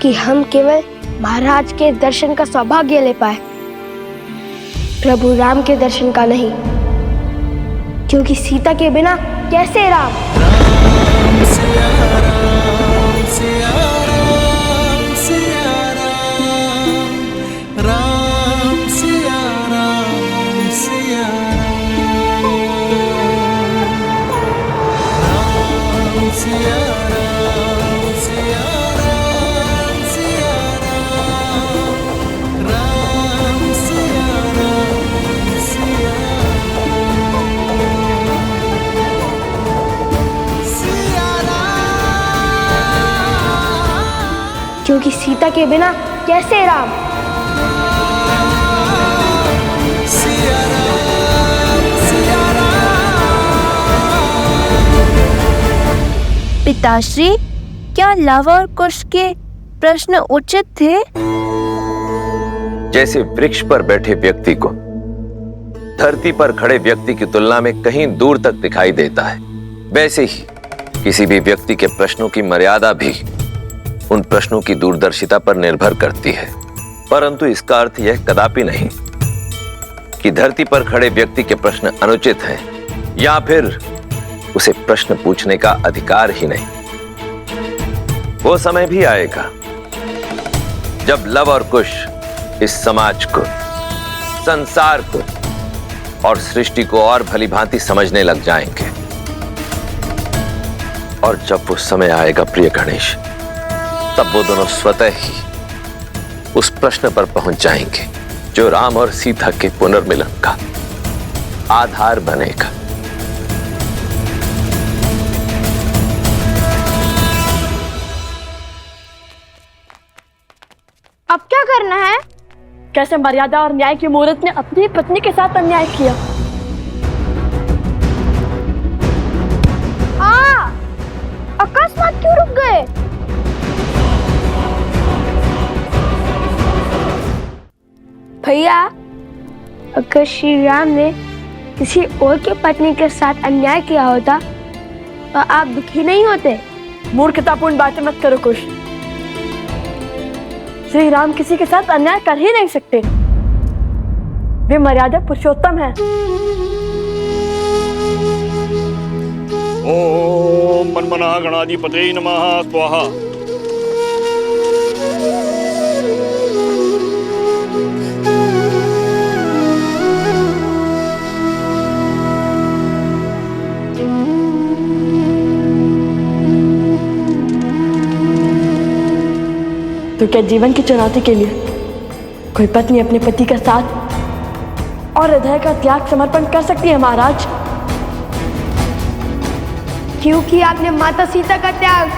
कि हम केवल महाराज के दर्शन का सौभाग्य ले पाए, प्रभु राम के दर्शन का नहीं, क्योंकि सीता के बिना कैसे राम? राम सिया राम सिया राम सिया राम, राम सिया राम सिया राम, राम सिया राम सिया राम सिया राम, राम सिया राम सिया क्योंकि सीता के बिना कैसे राम? पिताश्री, क्या लव और कुश के प्रश्न उचित थे? जैसे वृक्ष पर बैठे व्यक्ति को धरती पर खड़े व्यक्ति की तुलना में कहीं दूर तक दिखाई देता है, वैसे ही किसी भी व्यक्ति के प्रश्नों की मर्यादा भी उन प्रश्नों की दूरदर्शिता पर निर्भर करती है। परंतु इसका अर्थ यह कदापि नहीं कि धरती पर खड़े व्यक्ति के प्रश्न अनुचित हैं या फिर उसे प्रश्न पूछने का अधिकार ही नहीं। वो समय भी आएगा जब लव और कुश इस समाज को, संसार को और सृष्टि को और भली भांति समझने लग जाएंगे। और जब वो समय आएगा प्रिय गणेश, तब वो दोनों स्वतः ही उस प्रश्न पर पहुंच जाएंगे जो राम और सीता के पुनर्मिलन का आधार बनेगा। अब क्या करना है? कैसे मर्यादा और न्याय की मूर्त ने अपनी पत्नी के साथ अन्याय किया। अकस्मात क्यों रुक गए? भैया, अगर श्री राम ने किसी और की पत्नी के साथ अन्याय किया होता तो आप दुखी नहीं होते? मूर्खतापूर्ण बातें मत करो कुश। श्री राम किसी के साथ अन्याय कर ही नहीं सकते। वे मर्यादा पुरुषोत्तम हैं। ओम मन्मना गणाधिपते नमः स्वाहा। तो क्या जीवन की चुनौती के लिए कोई पत्नी अपने पति का साथ और हृदय का त्याग समर्पण कर सकती है महाराज? क्योंकि आपने माता सीता का त्याग।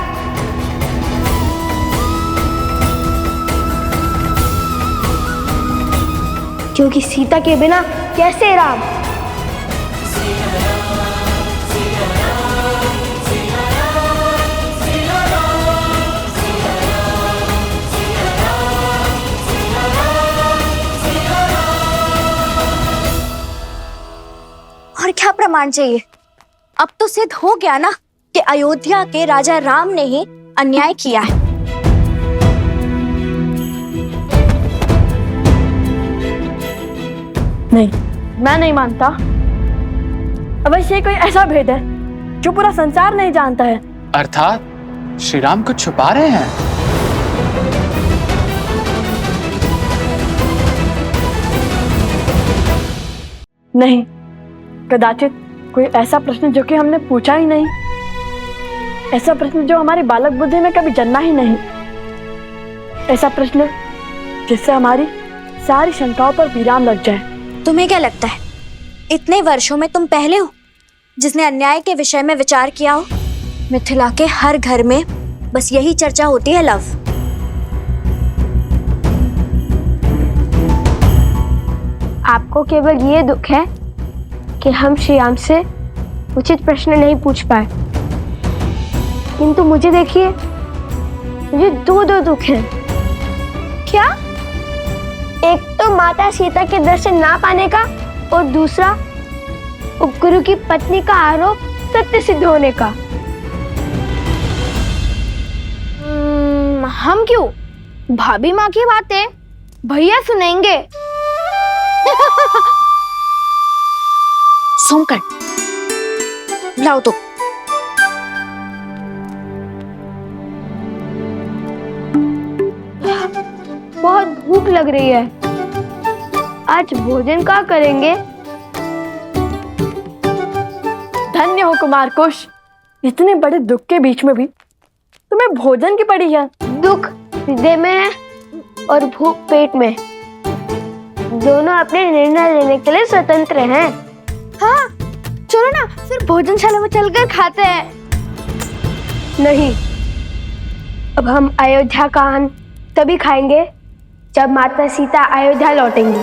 क्योंकि सीता के बिना कैसे राम? और क्या प्रमाण चाहिए? अब तो सिद्ध हो गया ना कि अयोध्या के राजा राम ने ही अन्याय किया है। नहीं, मैं नहीं मानता। अवश्य कोई ऐसा भेद है जो पूरा संसार नहीं जानता है। अर्थात श्री राम कुछ छुपा रहे हैं। नहीं, कदाचित कोई ऐसा प्रश्न जो कि हमने पूछा ही नहीं, ऐसा प्रश्न जो हमारी बालक बुद्धि में कभी जन्मा ही नहीं, ऐसा प्रश्न जिससे हमारी सारी शंकाओं पर विराम लग जाए। तुम्हें क्या लगता है इतने वर्षों में तुम पहले हो जिसने अन्याय के विषय में विचार किया हो? मिथिला के हर घर में बस यही चर्चा होती है लव। आपको केवल ये दुख है कि हम श्री राम से उचित प्रश्न नहीं पूछ पाए, किंतु मुझे देखिए, मुझे दो दुख हैं। क्या? एक तो माता सीता के दर्शन ना पाने का और दूसरा उपगुरु की पत्नी का आरोप सत्य सिद्ध होने का। हम क्यों? भाभी माँ की बातें भैया सुनेंगे। सोमकर, लाओ तो। बहुत भूख लग रही है, आज भोजन क्या करेंगे? धन्य हो कुमार कुश, इतने बड़े दुख के बीच में भी तुम्हें भोजन की पड़ी है। दुख हृदय में है और भूख पेट में। दोनों अपने निर्णय लेने के लिए स्वतंत्र हैं। हाँ, चलो ना फिर भोजनशाला में चलकर खाते हैं। नहीं, अब हम अयोध्या का अन्न तभी खाएंगे जब माता सीता अयोध्या लौटेंगी।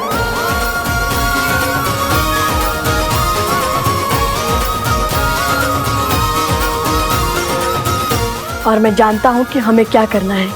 और मैं जानता हूँ कि हमें क्या करना है।